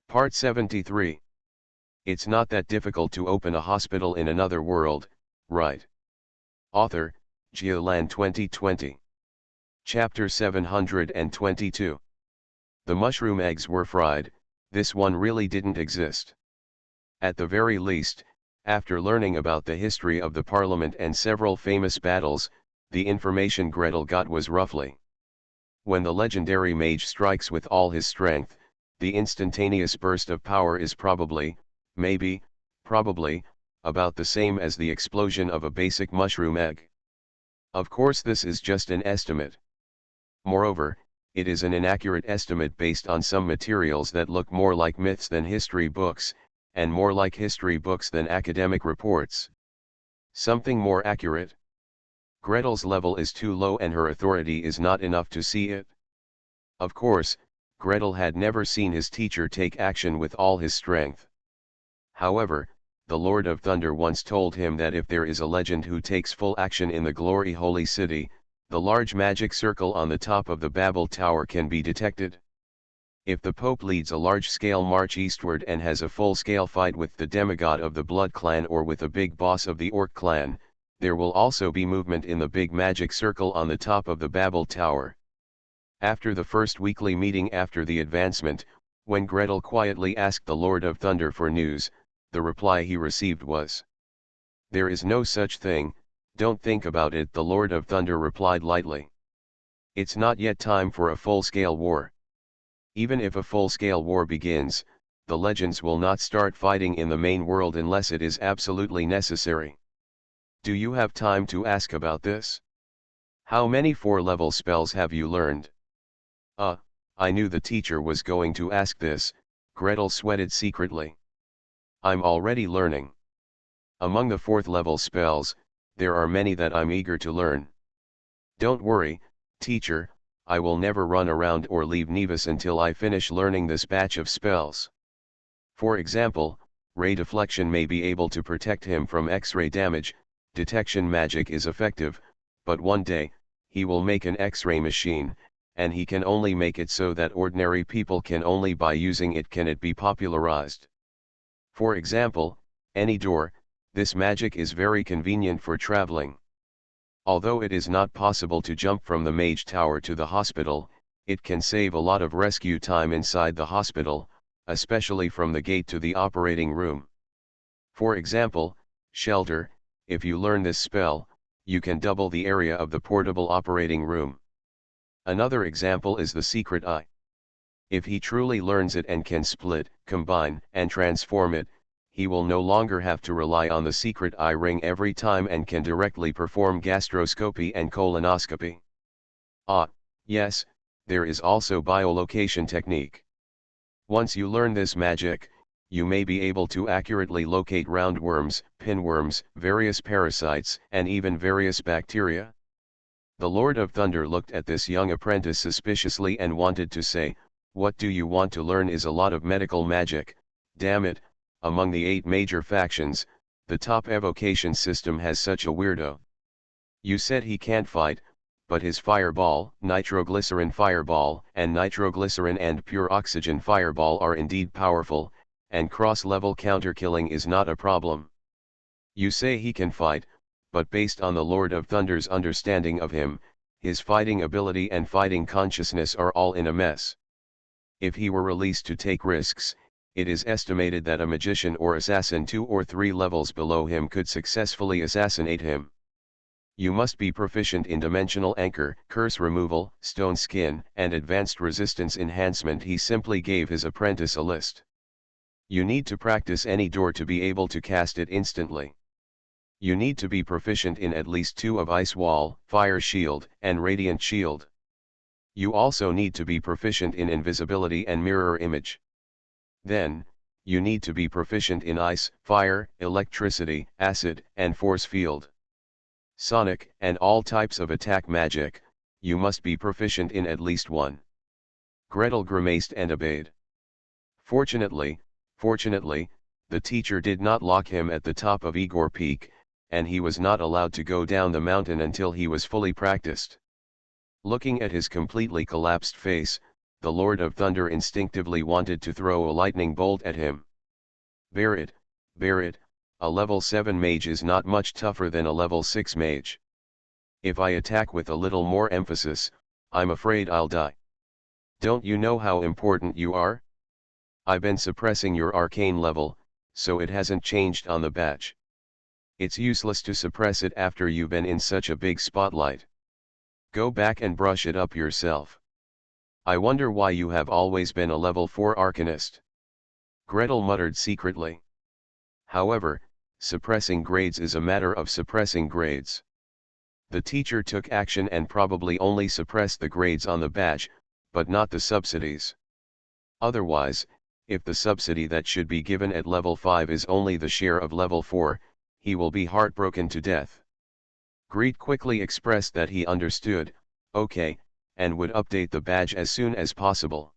Part 73. It's not that difficult to open a hospital in another world, right? Author, Geoland 2020. Chapter 722. The mushroom eggs were fried, this one really didn't exist. At the very least, after learning about the history of the Parliament and several famous battles, the information Gretel got was roughly: when the legendary mage strikes with all his strength, the instantaneous burst of power is probably, about the same as the explosion of a basic mushroom egg. Of course, this is just an estimate. Moreover, it is an inaccurate estimate based on some materials that look more like myths than history books, and more like history books than academic reports. Something more accurate. Gretel's level is too low and her authority is not enough to see it. Of course, Gretel had never seen his teacher take action with all his strength. However, the Lord of Thunder once told him that if there is a legend who takes full action in the glory holy city, the large magic circle on the top of the Babel Tower can be detected. If the Pope leads a large-scale march eastward and has a full-scale fight with the demigod of the Blood Clan or with a big boss of the Orc Clan, there will also be movement in the big magic circle on the top of the Babel Tower. After the first weekly meeting after the advancement, when Gretel quietly asked the Lord of Thunder for news, the reply he received was, "There is no such thing, don't think about it." The Lord of Thunder replied lightly, "It's not yet time for a full-scale war. Even if a full-scale war begins, the legends will not start fighting in the main world unless it is absolutely necessary. Do you have time to ask about this? How many 4-level spells have you learned?" I knew the teacher was going to ask this. Gretel sweated secretly. "I'm already learning. Among the 4th-level spells, there are many that I'm eager to learn. Don't worry, teacher, I will never run around or leave Nevis until I finish learning this batch of spells. For example, ray deflection may be able to protect him from X-ray damage, detection magic is effective, but one day, he will make an X-ray machine, and he can only make it so that ordinary people can only by using it can it be popularized. For example, any door, this magic is very convenient for traveling. Although it is not possible to jump from the mage tower to the hospital, it can save a lot of rescue time inside the hospital, especially from the gate to the operating room. For example, shelter, if you learn this spell, you can double the area of the portable operating room. Another example is the secret eye. If he truly learns it and can split, combine, and transform it, he will no longer have to rely on the secret eye ring every time and can directly perform gastroscopy and colonoscopy. Yes, there is also biolocation technique. Once you learn this magic, you may be able to accurately locate roundworms, pinworms, various parasites, and even various bacteria. The Lord of Thunder looked at this young apprentice suspiciously and wanted to say, "What do you want to learn is a lot of medical magic, damn it, among the 8 major factions, the top evocation system has such a weirdo. You said he can't fight, but his fireball, nitroglycerin fireball, and nitroglycerin and pure oxygen fireball are indeed powerful, and cross-level counter-killing is not a problem. You say he can fight, but based on the Lord of Thunder's understanding of him, his fighting ability and fighting consciousness are all in a mess. If he were released to take risks, it is estimated that a magician or assassin 2 or 3 levels below him could successfully assassinate him. You must be proficient in dimensional anchor, curse removal, stone skin, and advanced resistance enhancement." He simply gave his apprentice a list. You need to practice any door to be able to cast it instantly. You need to be proficient in at least 2 of Ice Wall, Fire Shield, and Radiant Shield. You also need to be proficient in invisibility and mirror image. Then, you need to be proficient in ice, fire, electricity, acid, and force field. Sonic, and all types of attack magic, you must be proficient in at least 1. Gretel grimaced and obeyed. Fortunately, the teacher did not lock him at the top of Igor Peak, and he was not allowed to go down the mountain until he was fully practiced. Looking at his completely collapsed face, the Lord of Thunder instinctively wanted to throw a lightning bolt at him. Bear it, a level 7 mage is not much tougher than a level 6 mage. If I attack with a little more emphasis, I'm afraid I'll die. Don't you know how important you are? I've been suppressing your arcane level, so it hasn't changed on the badge. It's useless to suppress it after you've been in such a big spotlight. Go back and brush it up yourself. I wonder why you have always been a level 4 arcanist. Gretel muttered secretly. However, suppressing grades is a matter of suppressing grades. The teacher took action and probably only suppressed the grades on the badge, but not the subsidies. Otherwise, if the subsidy that should be given at level 5 is only the share of level 4, he will be heartbroken to death. Greet quickly expressed that he understood, okay, and would update the badge as soon as possible.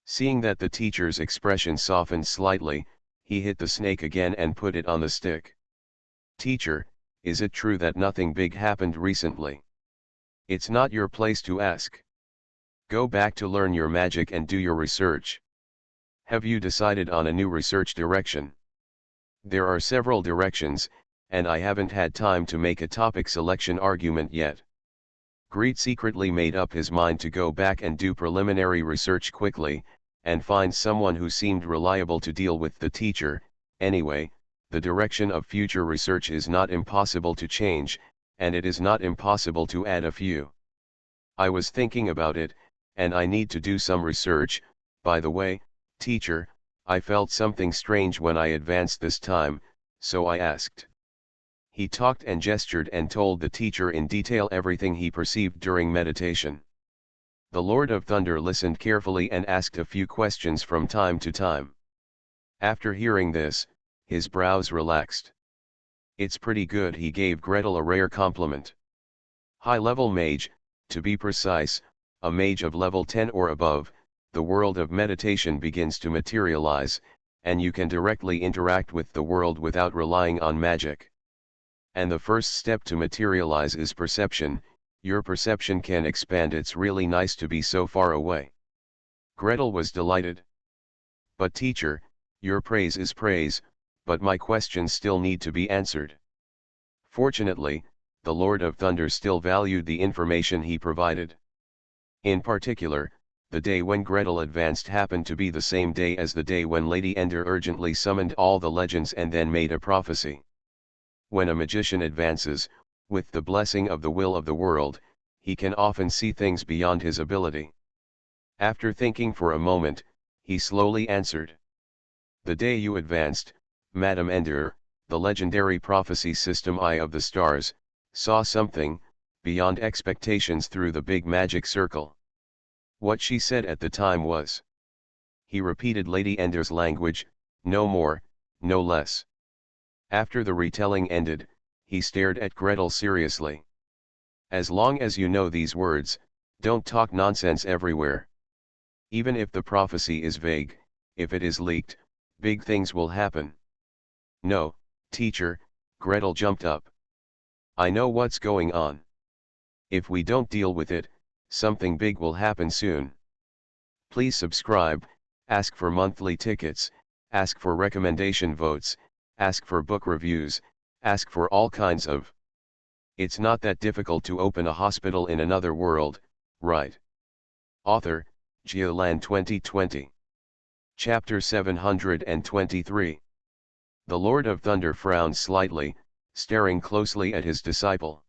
Seeing that the teacher's expression softened slightly, he hit the snake again and put it on the stick. Teacher, is it true that nothing big happened recently? It's not your place to ask. Go back to learn your magic and do your research. Have you decided on a new research direction? There are several directions, and I haven't had time to make a topic selection argument yet. Greet secretly made up his mind to go back and do preliminary research quickly, and find someone who seemed reliable to deal with the teacher. Anyway, the direction of future research is not impossible to change, and it is not impossible to add a few. I was thinking about it, and I need to do some research. By the way, teacher, I felt something strange when I advanced this time, so I asked. He talked and gestured and told the teacher in detail everything he perceived during meditation. The Lord of Thunder listened carefully and asked a few questions from time to time. After hearing this, his brows relaxed. It's pretty good. He gave Gretel a rare compliment. High-level mage, to be precise, a mage of level 10 or above, the world of meditation begins to materialize, and you can directly interact with the world without relying on magic. And the first step to materialize is perception. Your perception can expand. It's really nice to be so far away. Gretel was delighted. But teacher, your praise is praise, but my questions still need to be answered. Fortunately, the Lord of Thunder still valued the information he provided. In particular, the day when Gretel advanced happened to be the same day as the day when Lady Ender urgently summoned all the legends and then made a prophecy. When a magician advances, with the blessing of the will of the world, he can often see things beyond his ability. After thinking for a moment, he slowly answered. The day you advanced, Madam Ender, the legendary prophecy system Eye of the Stars, saw something, beyond expectations through the big magic circle. What she said at the time was. He repeated Lady Ender's language, no more, no less. After the retelling ended, he stared at Gretel seriously. As long as you know these words, don't talk nonsense everywhere. Even if the prophecy is vague, if it is leaked, big things will happen. No, teacher, Gretel jumped up. I know what's going on. If we don't deal with it, something big will happen soon. Please subscribe, ask for monthly tickets, ask for recommendation votes, ask for book reviews, ask for all kinds of. It's not that difficult to open a hospital in another world, right? Author, Geoland 2020. Chapter 723. The Lord of Thunder frowned slightly, staring closely at his disciple.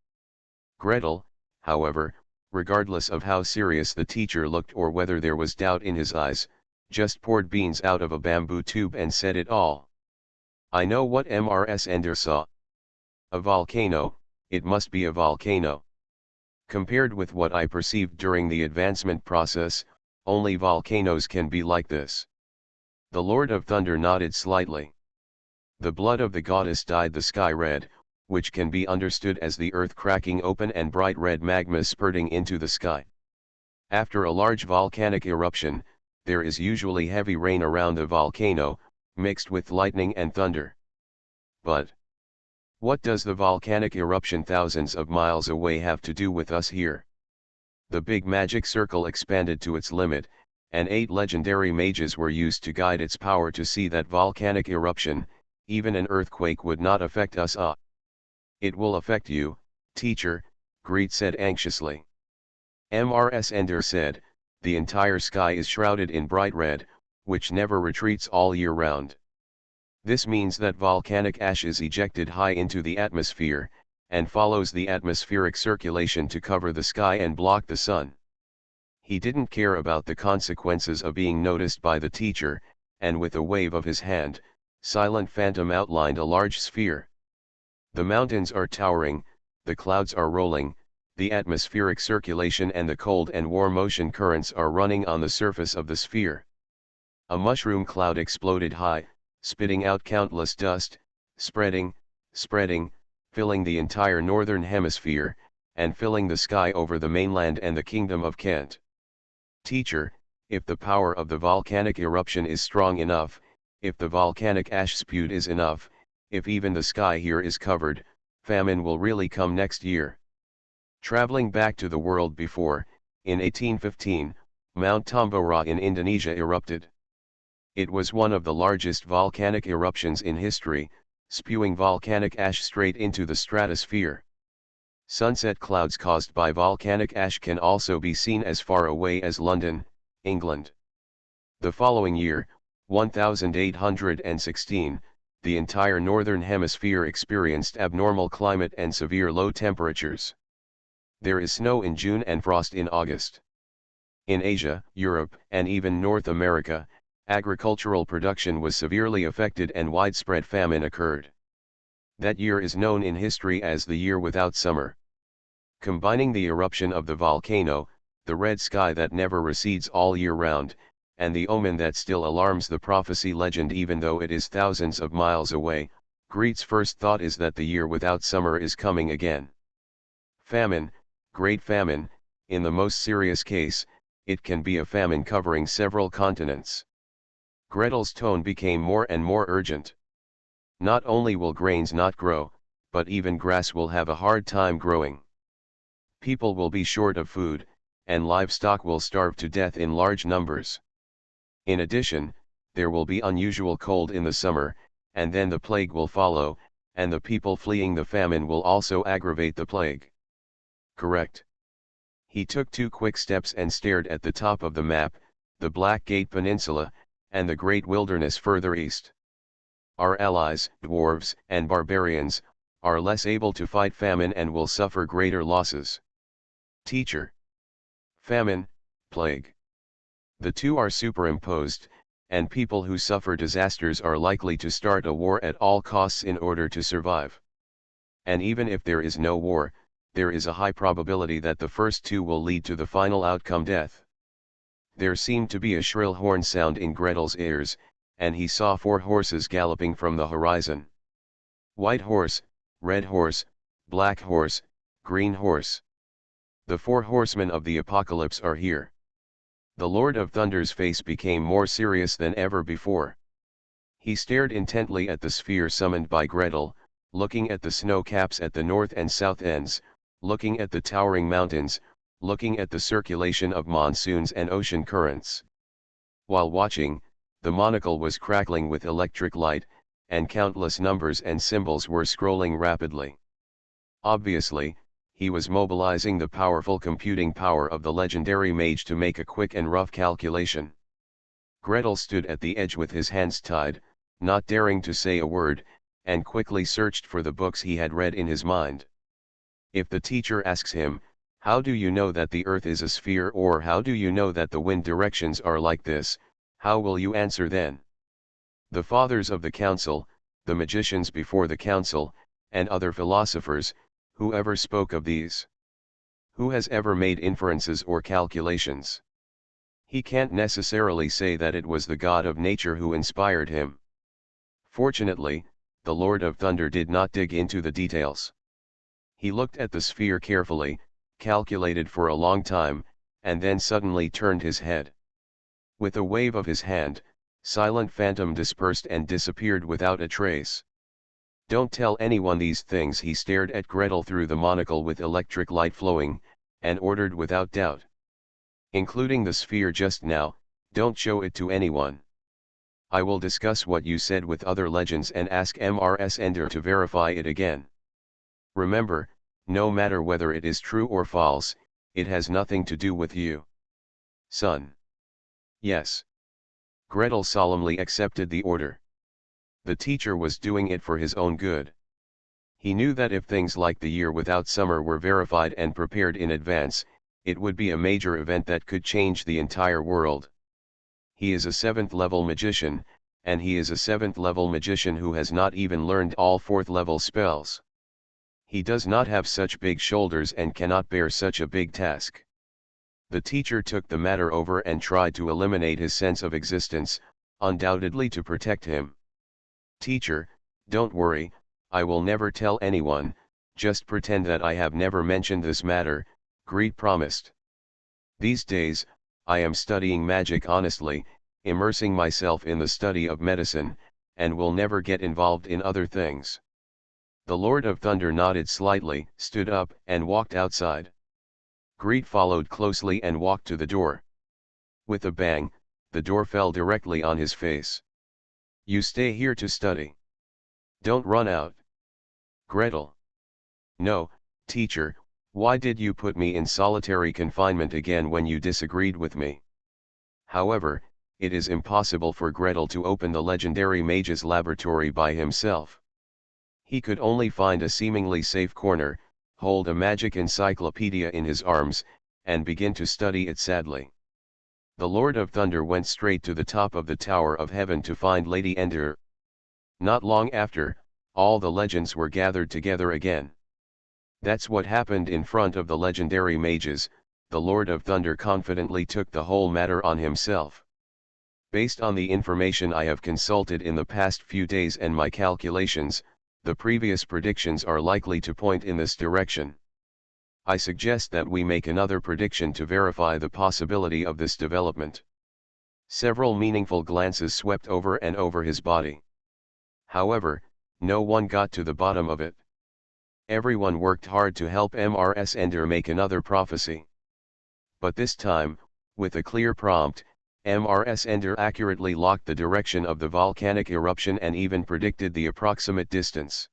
Gretel, however, regardless of how serious the teacher looked or whether there was doubt in his eyes, just poured beans out of a bamboo tube and said it all. I know what Mrs. Ender saw. A volcano, it must be a volcano. Compared with what I perceived during the advancement process, only volcanoes can be like this. The Lord of Thunder nodded slightly. The blood of the goddess dyed the sky red, which can be understood as the earth cracking open and bright red magma spurting into the sky. After a large volcanic eruption, there is usually heavy rain around the volcano, mixed with lightning and thunder. But what does the volcanic eruption thousands of miles away have to do with us here? The big magic circle expanded to its limit, and 8 legendary mages were used to guide its power to see that volcanic eruption. Even an earthquake would not affect us. It will affect you, teacher, Greet said anxiously. Mrs. Ender said, the entire sky is shrouded in bright red, which never retreats all year round. This means that volcanic ash is ejected high into the atmosphere, and follows the atmospheric circulation to cover the sky and block the sun. He didn't care about the consequences of being noticed by the teacher, and with a wave of his hand, Silent Phantom outlined a large sphere. The mountains are towering, the clouds are rolling, the atmospheric circulation and the cold and warm ocean currents are running on the surface of the sphere. A mushroom cloud exploded high, spitting out countless dust, spreading, filling the entire northern hemisphere, and filling the sky over the mainland and the kingdom of Kent. Teacher, if the power of the volcanic eruption is strong enough, if the volcanic ash spewed is enough, if even the sky here is covered, famine will really come next year. Traveling back to the world before, in 1815, Mount Tambora in Indonesia erupted. It was one of the largest volcanic eruptions in history, spewing volcanic ash straight into the stratosphere. Sunset clouds caused by volcanic ash can also be seen as far away as London, England. The following year, 1816, the entire northern hemisphere experienced abnormal climate and severe low temperatures. There is snow in June and frost in August. In Asia, Europe, and even North America, agricultural production was severely affected and widespread famine occurred. That year is known in history as the year without summer. Combining the eruption of the volcano, the red sky that never recedes all year round, and the omen that still alarms the prophecy legend even though it is thousands of miles away, Greet's first thought is that the year without summer is coming again. Famine, great famine, in the most serious case, it can be a famine covering several continents. Gretel's tone became more and more urgent. Not only will grains not grow, but even grass will have a hard time growing. People will be short of food, and livestock will starve to death in large numbers. In addition, there will be unusual cold in the summer, and then the plague will follow, and the people fleeing the famine will also aggravate the plague. Correct. He took 2 quick steps and stared at the top of the map, the Black Gate Peninsula, and the great wilderness further east. Our allies, dwarves and barbarians, are less able to fight famine and will suffer greater losses. Teacher. Famine, plague. The two are superimposed, and people who suffer disasters are likely to start a war at all costs in order to survive. And even if there is no war, there is a high probability that the first two will lead to the final outcome, death. There seemed to be a shrill horn sound in Gretel's ears, and he saw 4 horses galloping from the horizon. White horse, red horse, black horse, green horse. The 4 horsemen of the apocalypse are here. The Lord of Thunder's face became more serious than ever before. He stared intently at the sphere summoned by Gretel, looking at the snow caps at the north and south ends, looking at the towering mountains, looking at the circulation of monsoons and ocean currents. While watching, the monocle was crackling with electric light, and countless numbers and symbols were scrolling rapidly. Obviously, he was mobilizing the powerful computing power of the legendary mage to make a quick and rough calculation. Gretel stood at the edge with his hands tied, not daring to say a word, and quickly searched for the books he had read in his mind. If the teacher asks him, "How do you know that the earth is a sphere?" or "How do you know that the wind directions are like this?" how will you answer then? The fathers of the council, the magicians before the council, and other philosophers, who ever spoke of these? Who has ever made inferences or calculations? He can't necessarily say that it was the god of nature who inspired him. Fortunately, the Lord of Thunder did not dig into the details. He looked at the sphere carefully, calculated for a long time, and then suddenly turned his head. With a wave of his hand, Silent Phantom dispersed and disappeared without a trace. "Don't tell anyone these things." He stared at Gretel through the monocle with electric light flowing, and ordered without doubt. "Including the sphere just now, Don't show it to anyone. I will discuss what you said with other legends and ask MRS Ender to verify it again. Remember, no matter whether it is true or false, it has nothing to do with you. Son. Yes. Gretel solemnly accepted the order. The teacher was doing it for his own good. He knew that if things like the year without summer were verified and prepared in advance, it would be a major event that could change the entire world. He is a 7th level magician, and he is a 7th level magician who has not even learned all 4th level spells. He does not have such big shoulders and cannot bear such a big task. The teacher took the matter over and tried to eliminate his sense of existence, undoubtedly to protect him. Teacher, don't worry, I will never tell anyone, just pretend that I have never mentioned this matter, Greed promised. These days, I am studying magic honestly, immersing myself in the study of medicine, and will never get involved in other things. The Lord of Thunder nodded slightly, stood up, and walked outside. Greed followed closely and walked to the door. With a bang, the door fell directly on his face. You stay here to study. Don't run out. Gretel. No, teacher, why did you put me in solitary confinement again when you disagreed with me? However, it is impossible for Gretel to open the legendary mage's laboratory by himself. He could only find a seemingly safe corner, hold a magic encyclopedia in his arms, and begin to study it sadly. The Lord of Thunder went straight to the top of the Tower of Heaven to find Lady Ender. Not long after, all the legends were gathered together again. That's what happened in front of the legendary mages. The Lord of Thunder confidently took the whole matter on himself. Based on the information I have consulted in the past few days and my calculations, the previous predictions are likely to point in this direction. I suggest that we make another prediction to verify the possibility of this development. Several meaningful glances swept over and over his body. However, no one got to the bottom of it. Everyone worked hard to help MRS Ender make another prophecy. But this time, with a clear prompt, MRS Ender accurately locked the direction of the volcanic eruption and even predicted the approximate distance.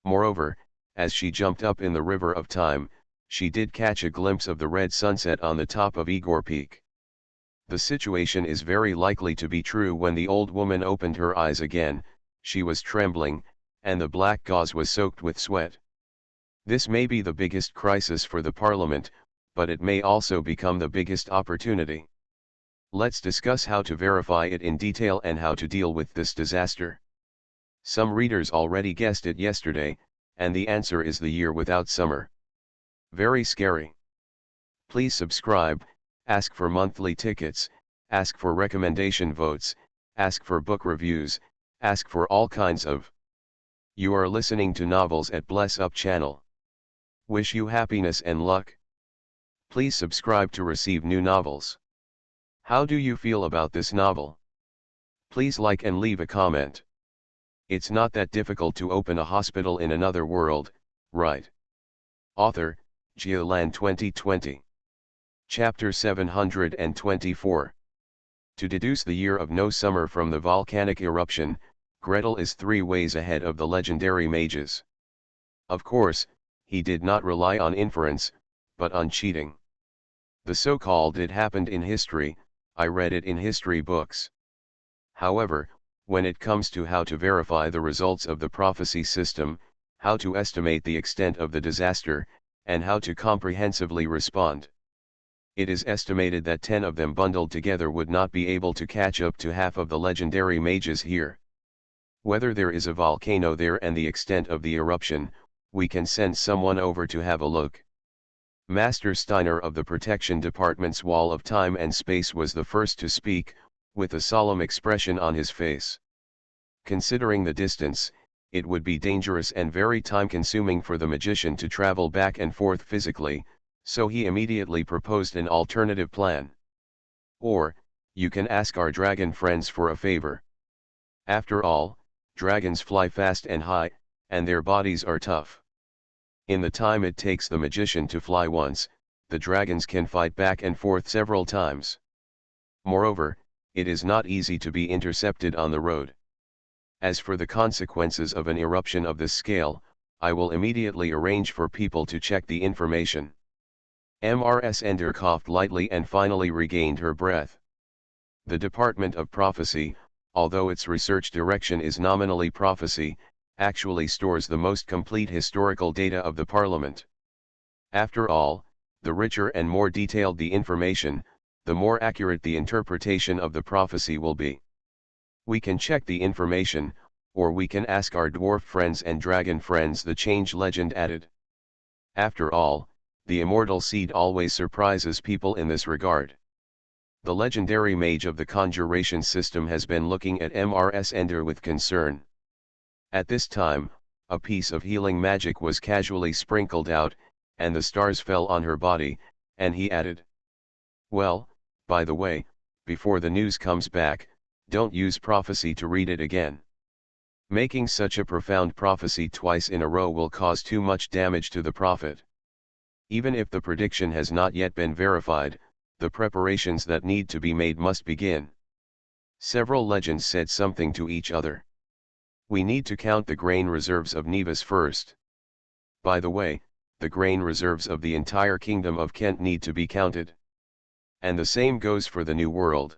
Moreover, as she jumped up in the river of time, she did catch a glimpse of the red sunset on the top of Igor Peak. The situation is very likely to be true when the old woman opened her eyes again. She was trembling, and the black gauze was soaked with sweat. This may be the biggest crisis for the Parliament, but it may also become the biggest opportunity. Let's discuss how to verify it in detail and how to deal with this disaster. Some readers already guessed it yesterday, and the answer is the year without summer. Very scary. Please subscribe, ask for monthly tickets, ask for recommendation votes, ask for book reviews, ask for all kinds of. You are listening to Novels at Bless Up channel. Wish you happiness and luck. Please subscribe to receive new novels. How do you feel about this novel? Please like and leave a comment. It's not that difficult to open a hospital in another world, right? Author, Geoland 2020. Chapter 724. To deduce the year of no summer from the volcanic eruption, Gretel is 3 ways ahead of the legendary mages. Of course, he did not rely on inference, but on cheating. The so-called "it happened in history," I read it in history books. However, when it comes to how to verify the results of the prophecy system, how to estimate the extent of the disaster, and how to comprehensively respond, it is estimated that 10 of them bundled together would not be able to catch up to half of the legendary mages here. Whether there is a volcano there and the extent of the eruption, we can send someone over to have a look. Master Steiner of the Protection Department's Wall of Time and Space was the first to speak, with a solemn expression on his face. Considering the distance, it would be dangerous and very time-consuming for the magician to travel back and forth physically, so he immediately proposed an alternative plan. Or, you can ask our dragon friends for a favor. After all, dragons fly fast and high, and their bodies are tough. In the time it takes the magician to fly once, the dragons can fight back and forth several times. Moreover, it is not easy to be intercepted on the road. As for the consequences of an eruption of this scale, I will immediately arrange for people to check the information. Mrs. Ender coughed lightly and finally regained her breath. The Department of Prophecy, although its research direction is nominally prophecy, actually stores the most complete historical data of the Parliament. After all, the richer and more detailed the information, the more accurate the interpretation of the prophecy will be. We can check the information, or we can ask our dwarf friends and dragon friends, the change legend added. After all, the immortal seed always surprises people in this regard. The legendary mage of the conjuration system has been looking at Mrs. Ender with concern. At this time, a piece of healing magic was casually sprinkled out, and the stars fell on her body, and he added, "Well, by the way, before the news comes back, don't use prophecy to read it again. Making such a profound prophecy twice in a row will cause too much damage to the prophet. Even if the prediction has not yet been verified, the preparations that need to be made must begin." Several legends said something to each other. "We need to count the grain reserves of Nevis first. By the way, the grain reserves of the entire Kingdom of Kent need to be counted. And the same goes for the New World.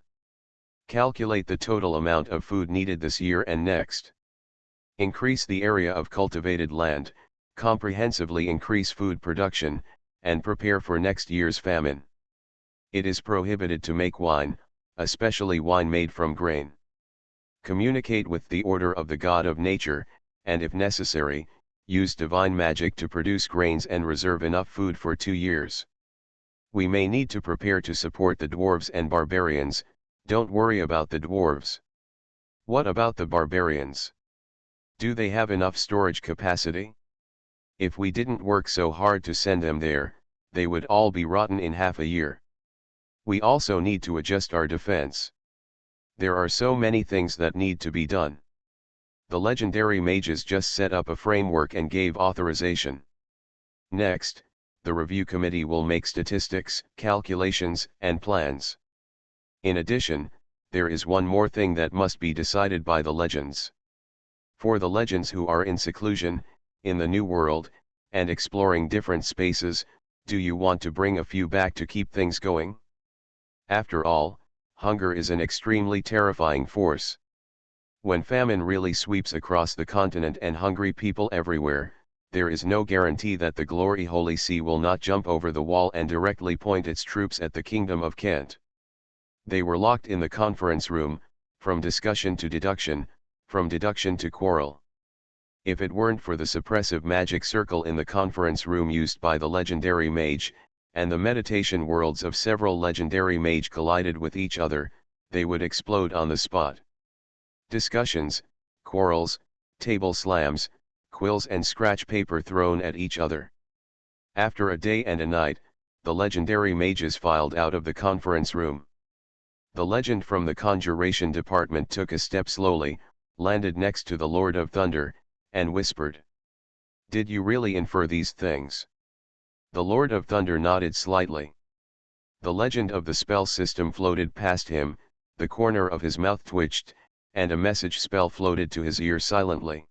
Calculate the total amount of food needed this year and next. Increase the area of cultivated land, comprehensively increase food production, and prepare for next year's famine. It is prohibited to make wine, especially wine made from grain. Communicate with the order of the God of nature, and if necessary, use divine magic to produce grains and reserve enough food for 2 years. We may need to prepare to support the dwarves and barbarians. Don't worry about the dwarves. What about the barbarians? Do they have enough storage capacity? If we didn't work so hard to send them there, they would all be rotten in half a year. We also need to adjust our defense. There are so many things that need to be done. The legendary mages just set up a framework and gave authorization. Next, the review committee will make statistics, calculations, and plans. In addition, there is one more thing that must be decided by the legends. For the legends who are in seclusion, in the New World, and exploring different spaces, do you want to bring a few back to keep things going? After all, hunger is an extremely terrifying force. When famine really sweeps across the continent and hungry people everywhere, there is no guarantee that the Glory Holy See will not jump over the wall and directly point its troops at the Kingdom of Kent. They were locked in the conference room, from discussion to deduction, from deduction to quarrel. If it weren't for the suppressive magic circle in the conference room used by the legendary mage, and the meditation worlds of several legendary mage collided with each other, they would explode on the spot. Discussions, quarrels, table slams, quills and scratch paper thrown at each other. After a day and a night, the legendary mages filed out of the conference room. The legend from the conjuration department took a step slowly, landed next to the Lord of Thunder, and whispered, "Did you really infer these things?" The Lord of Thunder nodded slightly. The legend of the spell system floated past him, the corner of his mouth twitched, and a message spell floated to his ear silently.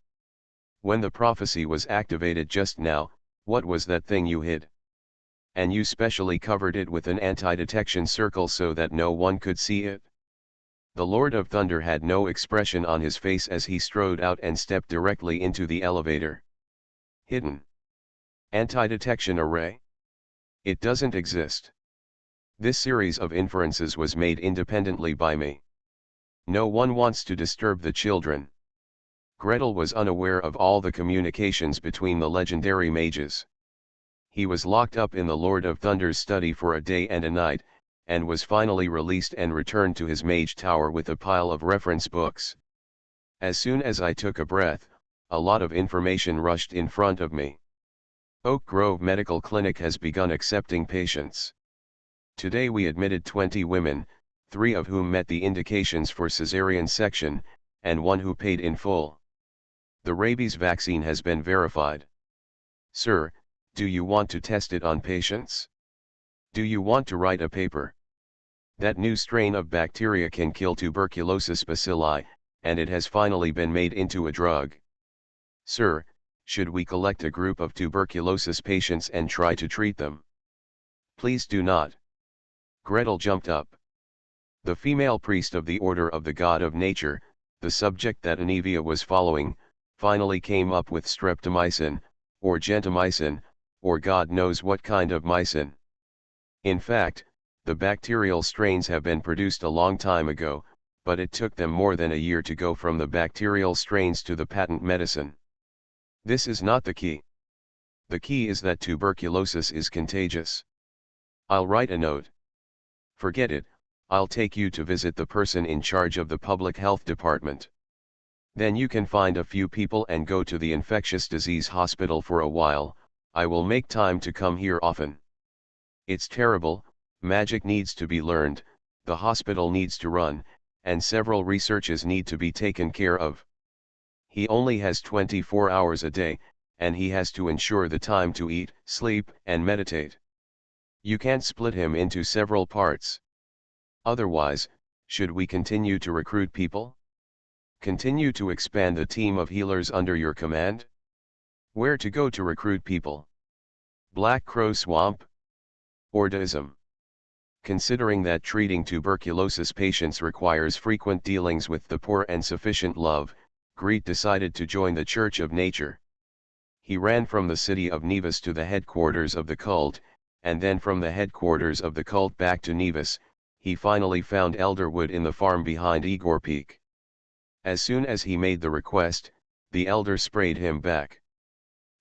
"When the prophecy was activated just now, what was that thing you hid? And you specially covered it with an anti-detection circle so that no one could see it?" The Lord of Thunder had no expression on his face as he strode out and stepped directly into the elevator. "Hidden anti-detection array? It doesn't exist. This series of inferences was made independently by me. No one wants to disturb the children." Gretel was unaware of all the communications between the legendary mages. He was locked up in the Lord of Thunder's study for a day and a night, and was finally released and returned to his mage tower with a pile of reference books. As soon as I took a breath, a lot of information rushed in front of me. Oak Grove Medical Clinic has begun accepting patients. Today we admitted 20 women, 3 of whom met the indications for cesarean section, and 1 who paid in full. The rabies vaccine has been verified. Sir, do you want to test it on patients? Do you want to write a paper? That new strain of bacteria can kill tuberculosis bacilli, and it has finally been made into a drug. Sir, should we collect a group of tuberculosis patients and try to treat them? Please do not. Gretel jumped up. The female priest of the Order of the God of Nature, the subject that Anivia was following, finally came up with streptomycin, or gentamicin, or God knows what kind of mycin. In fact, the bacterial strains have been produced a long time ago, but it took them more than a year to go from the bacterial strains to the patent medicine. This is not the key. The key is that tuberculosis is contagious. I'll write a note. Forget it, I'll take you to visit the person in charge of the public health department. Then you can find a few people and go to the infectious disease hospital for a while. I will make time to come here often. It's terrible, magic needs to be learned, the hospital needs to run, and several researches need to be taken care of. He only has 24 hours a day, and he has to ensure the time to eat, sleep, and meditate. You can't split him into several parts. Otherwise, should we continue to recruit people? Continue to expand the team of healers under your command? Where to go to recruit people? Black Crow Swamp? Ordaism. Considering that treating tuberculosis patients requires frequent dealings with the poor and sufficient love, Greet decided to join the Church of Nature. He ran from the city of Nevis to the headquarters of the cult, and then from the headquarters of the cult back to Nevis. He finally found Elderwood in the farm behind Igor Peak. As soon as he made the request, the elder sprayed him back.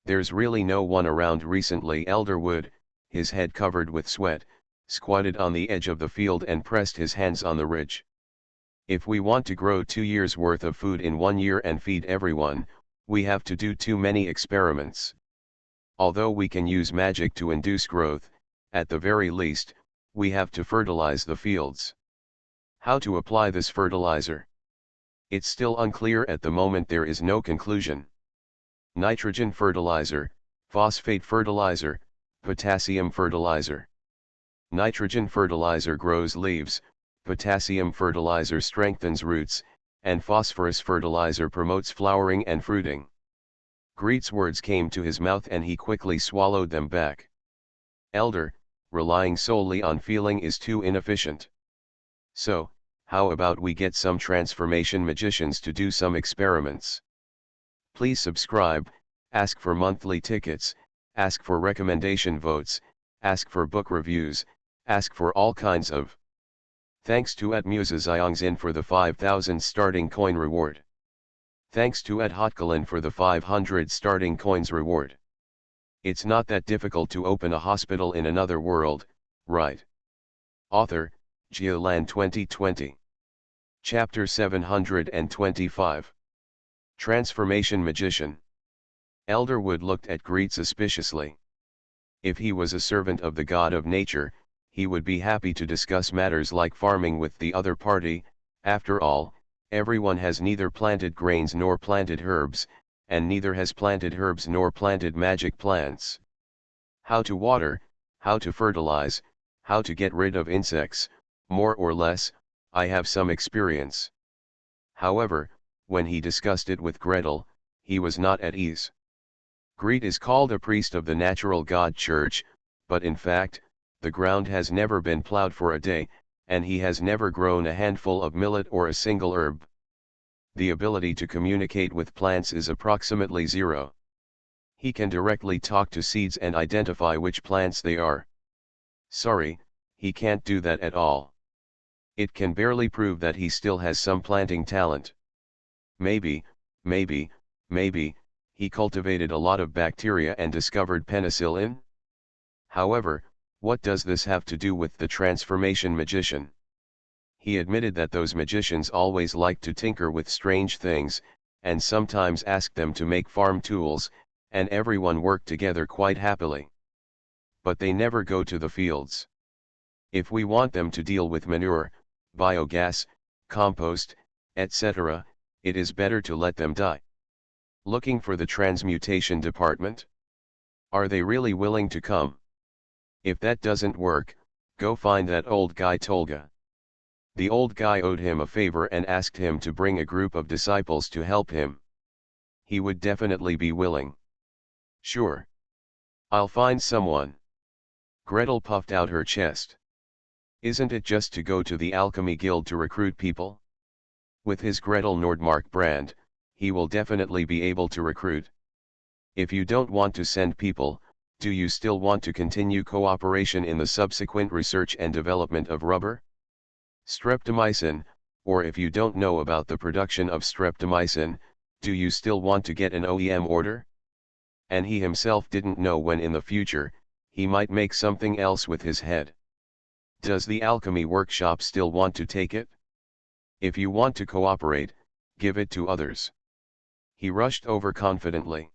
There's really no one around recently. Elderwood, his head covered with sweat, squatted on the edge of the field and pressed his hands on the ridge. If we want to grow 2 years' worth of food in 1 year and feed everyone, we have to do too many experiments. Although we can use magic to induce growth, at the very least, we have to fertilize the fields. How to apply this fertilizer? It's still unclear at the moment. There is no conclusion. Nitrogen fertilizer, phosphate fertilizer, potassium fertilizer. Nitrogen fertilizer grows leaves, potassium fertilizer strengthens roots, and phosphorus fertilizer promotes flowering and fruiting. Greet's words came to his mouth and he quickly swallowed them back. Elder, relying solely on feeling is too inefficient. So, how about we get some transformation magicians to do some experiments? Please subscribe, ask for monthly tickets, ask for recommendation votes, ask for book reviews, ask for all kinds of. Thanks to @MusesIongzin for the 5,000 starting coin reward. Thanks to @Hotkalin for the 500 starting coins reward. It's not that difficult to open a hospital in another world, right? Author, Geoland 2020. Chapter 725. Transformation Magician. Elderwood looked at Greet suspiciously. If he was a servant of the God of Nature, he would be happy to discuss matters like farming with the other party. After all, everyone has neither planted grains nor planted herbs, and neither has planted herbs nor planted magic plants. How to water, how to fertilize, how to get rid of insects, more or less, I have some experience. However, when he discussed it with Gretel, he was not at ease. Greet is called a priest of the natural God Church, but in fact, the ground has never been plowed for a day, and he has never grown a handful of millet or a single herb. The ability to communicate with plants is approximately zero. He can directly talk to seeds and identify which plants they are. Sorry, he can't do that at all. It can barely prove that he still has some planting talent. Maybe, he cultivated a lot of bacteria and discovered penicillin? However, what does this have to do with the transformation magician? He admitted that those magicians always liked to tinker with strange things, and sometimes asked them to make farm tools, and everyone worked together quite happily. But they never go to the fields. If we want them to deal with manure, biogas, compost, etc., it is better to let them die. Looking for the transmutation department? Are they really willing to come? If that doesn't work, go find that old guy Tolga. The old guy owed him a favor and asked him to bring a group of disciples to help him. He would definitely be willing. Sure. I'll find someone. Gretel puffed out her chest. Isn't it just to go to the Alchemy Guild to recruit people? With his Gretel Nordmark brand, he will definitely be able to recruit. If you don't want to send people, do you still want to continue cooperation in the subsequent research and development of rubber? Streptomycin, or if you don't know about the production of streptomycin, do you still want to get an OEM order? And he himself didn't know when in the future, he might make something else with his head. Does the alchemy workshop still want to take it? If you want to cooperate, give it to others. He rushed over confidently.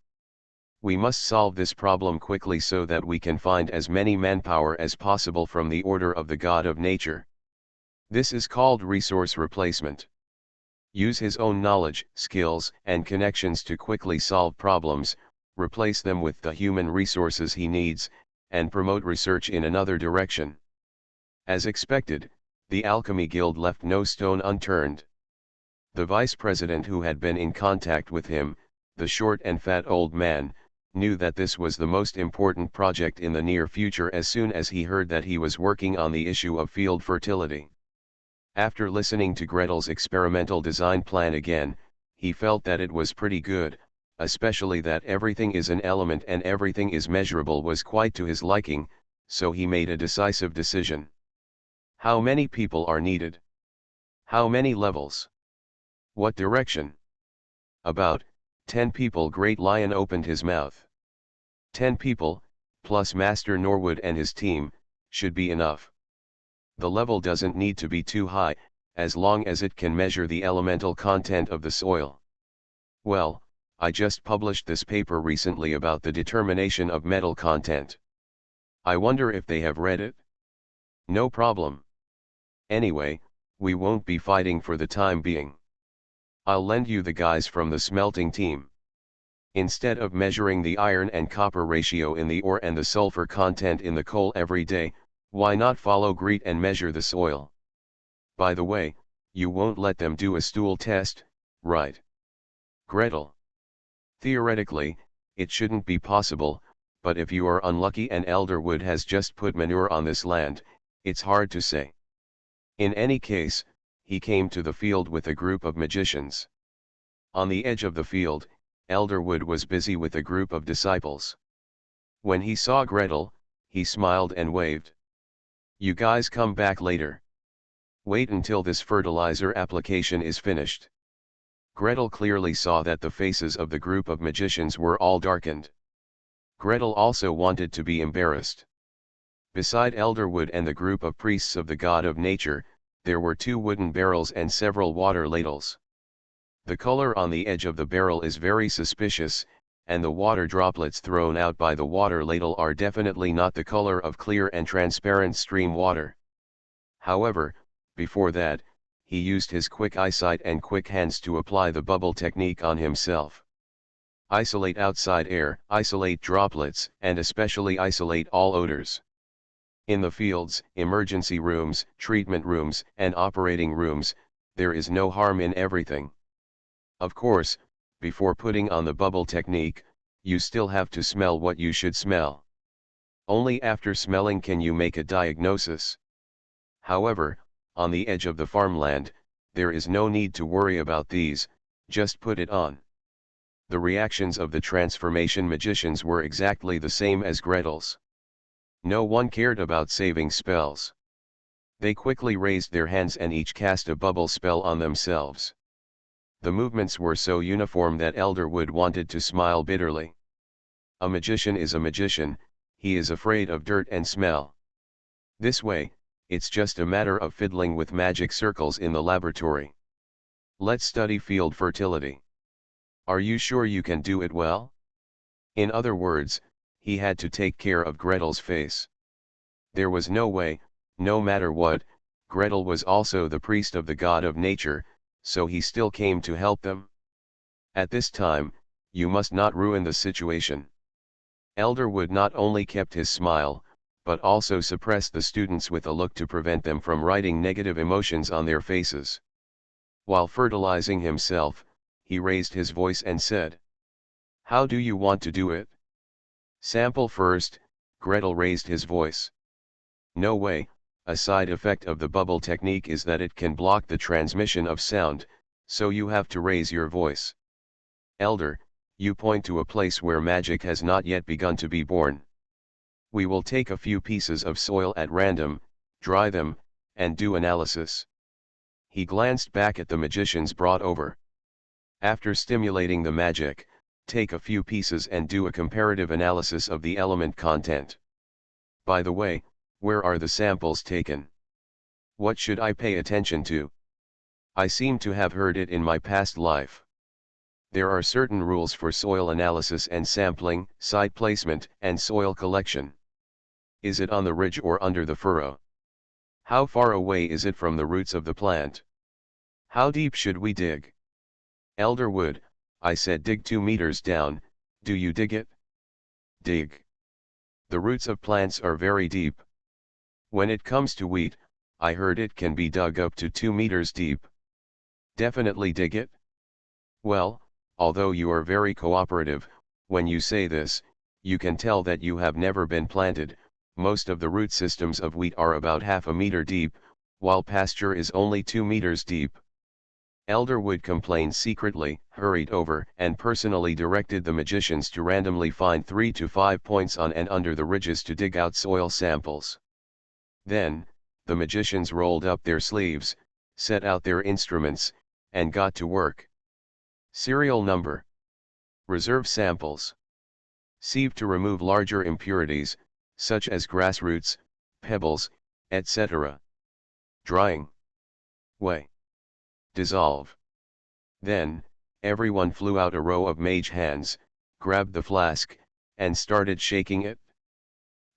We must solve this problem quickly so that we can find as many manpower as possible from the order of the God of Nature. This is called resource replacement. Use his own knowledge, skills, and connections to quickly solve problems, replace them with the human resources he needs, and promote research in another direction. As expected, the Alchemy Guild left no stone unturned. The vice president who had been in contact with him, the short and fat old man, knew that this was the most important project in the near future as soon as he heard that he was working on the issue of field fertility. After listening to Gretel's experimental design plan again, he felt that it was pretty good, especially that everything is an element and everything is measurable was quite to his liking, so he made a decisive decision. How many people are needed? How many levels? What direction? About 10 people. Great Lion opened his mouth. 10 people, plus Master Norwood and his team, should be enough. The level doesn't need to be too high, as long as it can measure the elemental content of the soil. Well, I just published this paper recently about the determination of metal content. I wonder if they have read it? No problem. Anyway, we won't be fighting for the time being. I'll lend you the guys from the smelting team. Instead of measuring the iron and copper ratio in the ore and the sulfur content in the coal every day, why not follow Greet and measure the soil? By the way, you won't let them do a stool test, right? Gretel. Theoretically, it shouldn't be possible, but if you are unlucky and Elderwood has just put manure on this land, it's hard to say. In any case, he came to the field with a group of magicians. On the edge of the field, Elderwood was busy with a group of disciples. When he saw Gretel, he smiled and waved. You guys come back later. Wait until this fertilizer application is finished. Gretel clearly saw that the faces of the group of magicians were all darkened. Gretel also wanted to be embarrassed. Beside Elderwood and the group of priests of the God of Nature, there were 2 wooden barrels and several water ladles. The color on the edge of the barrel is very suspicious, and the water droplets thrown out by the water ladle are definitely not the color of clear and transparent stream water. However, before that, he used his quick eyesight and quick hands to apply the bubble technique on himself. Isolate outside air, isolate droplets, and especially isolate all odors. In the fields, emergency rooms, treatment rooms, and operating rooms, there is no harm in everything. Of course, before putting on the bubble technique, you still have to smell what you should smell. Only after smelling can you make a diagnosis. However, on the edge of the farmland, there is no need to worry about these, just put it on. The reactions of the transformation magicians were exactly the same as Gretel's. No one cared about saving spells. They quickly raised their hands and each cast a bubble spell on themselves. The movements were so uniform that Elderwood wanted to smile bitterly. A magician is a magician, he is afraid of dirt and smell. This way, it's just a matter of fiddling with magic circles in the laboratory. Let's study field fertility. Are you sure you can do it well? In other words, he had to take care of Gretel's face. There was no way, no matter what, Gretel was also the priest of the God of Nature, so he still came to help them. At this time, you must not ruin the situation. Elderwood not only kept his smile, but also suppressed the students with a look to prevent them from writing negative emotions on their faces. While fertilizing himself, he raised his voice and said, "How do you want to do it?" "Sample first," Gretel raised his voice. "No way, a side effect of the bubble technique is that it can block the transmission of sound, so you have to raise your voice. Elder, you point to a place where magic has not yet begun to be born. We will take a few pieces of soil at random, dry them, and do analysis." He glanced back at the magicians brought over. "After stimulating the magic, take a few pieces and do a comparative analysis of the element content. By the way, where are the samples taken? What should I pay attention to? I seem to have heard it in my past life. There are certain rules for soil analysis and sampling, site placement, and soil collection. Is it on the ridge or under the furrow? How far away is it from the roots of the plant? How deep should we dig?" "Elder Wood," I said, "dig 2 meters down, do you dig it?" "Dig. The roots of plants are very deep. When it comes to wheat, I heard it can be dug up to 2 meters deep." "Definitely dig it?" "Well, although you are very cooperative, when you say this, you can tell that you have never been planted. Most of the root systems of wheat are about half a meter deep, while pasture is only 2 meters deep." Elder Wood complained secretly, hurried over and personally directed the magicians to randomly find 3 to 5 points on and under the ridges to dig out soil samples. Then, the magicians rolled up their sleeves, set out their instruments, and got to work. Serial number. Reserve samples. Sieve to remove larger impurities, such as grass roots, pebbles, etc. Drying. Weigh. Dissolve. Then, everyone flew out a row of mage hands, grabbed the flask, and started shaking it.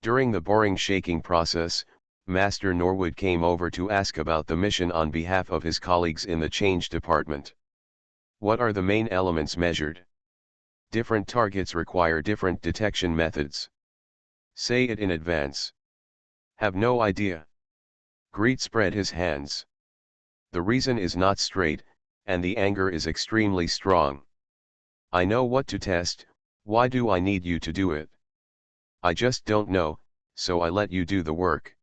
During the boring shaking process, Master Norwood came over to ask about the mission on behalf of his colleagues in the change department. "What are the main elements measured? Different targets require different detection methods. Say it in advance." "Have no idea." Greet spread his hands. "The reason is not straight, and the anger is extremely strong. I know what to test, why do I need you to do it? I just don't know, so I let you do the work.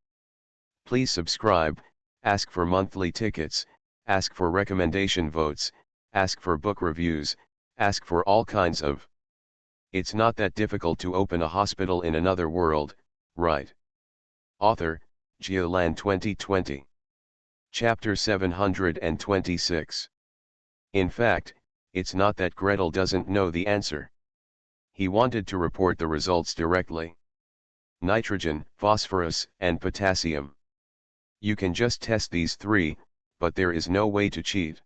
Please subscribe, ask for monthly tickets, ask for recommendation votes, ask for book reviews, ask for all kinds of. It's not that difficult to open a hospital in another world, right?" Author, Geolan 2020. Chapter 726. In fact, it's not that Gretel doesn't know the answer. He wanted to report the results directly. Nitrogen, phosphorus, and potassium. You can just test these 3, but there is no way to cheat.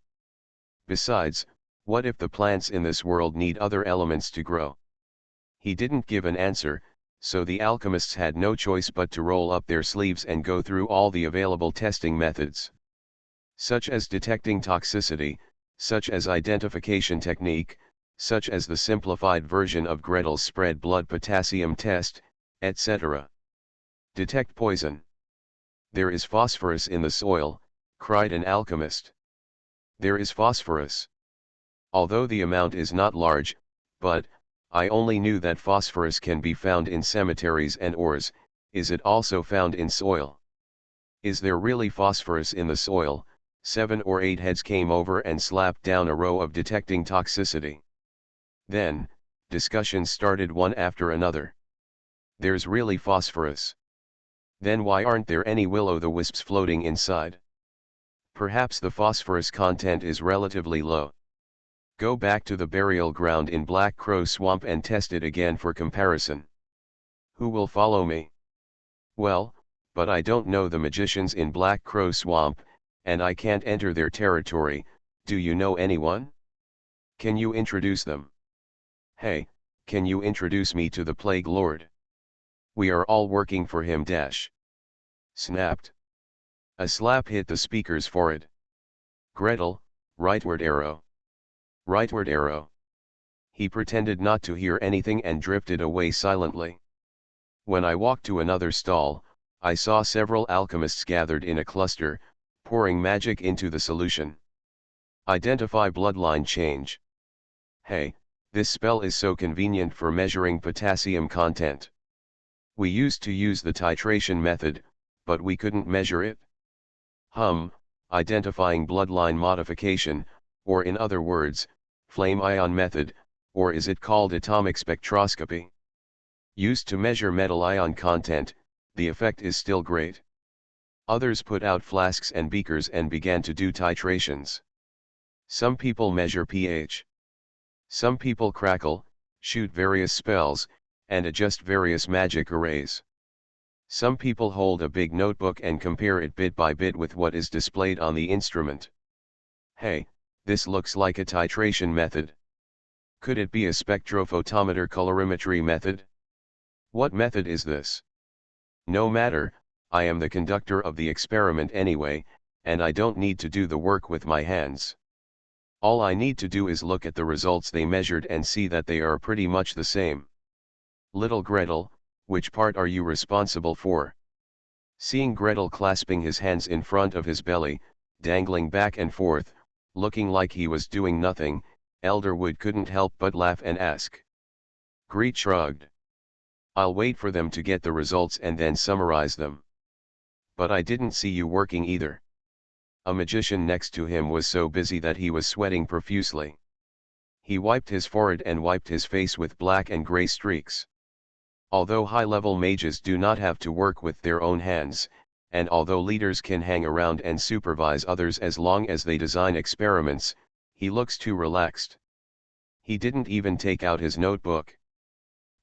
Besides, what if the plants in this world need other elements to grow? He didn't give an answer, so the alchemists had no choice but to roll up their sleeves and go through all the available testing methods. Such as detecting toxicity, such as identification technique, such as the simplified version of Gretel's spread blood potassium test, etc. Detect poison. "There is phosphorus in the soil," cried an alchemist. "There is phosphorus. Although the amount is not large, but, I only knew that phosphorus can be found in cemeteries and ores. Is it also found in soil? Is there really phosphorus in the soil?" 7 or 8 heads came over and slapped down a row of detecting toxicity. Then, discussions started one after another. "There's really phosphorus. Then why aren't there any will-o'-the-wisps floating inside? Perhaps the phosphorus content is relatively low. Go back to the burial ground in Black Crow Swamp and test it again for comparison. Who will follow me?" "Well, but I don't know the magicians in Black Crow Swamp, and I can't enter their territory. Do you know anyone? Can you introduce them? Hey, can you introduce me to the Plague Lord? We are all working for him dash." Snapped. A slap hit the speaker's forehead. "Gretel, rightward arrow. Rightward arrow." He pretended not to hear anything and drifted away silently. When I walked to another stall, I saw several alchemists gathered in a cluster, pouring magic into the solution. Identify bloodline change. Hey, this spell is so convenient for measuring potassium content. We used to use the titration method, but we couldn't measure it. Identifying bloodline modification, or in other words, flame ion method, or is it called atomic spectroscopy? Used to measure metal ion content, the effect is still great. Others put out flasks and beakers and began to do titrations. Some people measure pH. Some people crackle, shoot various spells, and adjust various magic arrays. Some people hold a big notebook and compare it bit by bit with what is displayed on the instrument. Hey, this looks like a titration method. Could it be a spectrophotometer colorimetry method? What method is this? No matter, I am the conductor of the experiment anyway, and I don't need to do the work with my hands. All I need to do is look at the results they measured and see that they are pretty much the same. Little Gretel, which part are you responsible for? Seeing Gretel clasping his hands in front of his belly, dangling back and forth, looking like he was doing nothing, Elderwood couldn't help but laugh and ask. Greet shrugged. I'll wait for them to get the results and then summarize them. But I didn't see you working either. A magician next to him was so busy that he was sweating profusely. He wiped his forehead and wiped his face with black and gray streaks. Although high-level mages do not have to work with their own hands, and although leaders can hang around and supervise others as long as they design experiments, he looks too relaxed. He didn't even take out his notebook.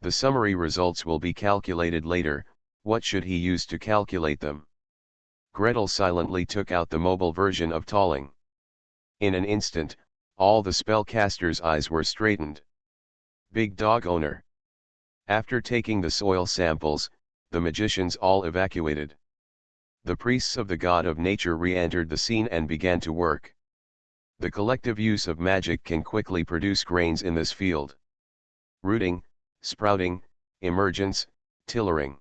The summary results will be calculated later. What should he use to calculate them? Gretel silently took out the mobile version of Talling. In an instant, all the spellcasters' eyes were straightened. Big dog owner. After taking the soil samples, the magicians all evacuated. The priests of the god of nature re-entered the scene and began to work. The collective use of magic can quickly produce grains in this field. Rooting, sprouting, emergence, tillering.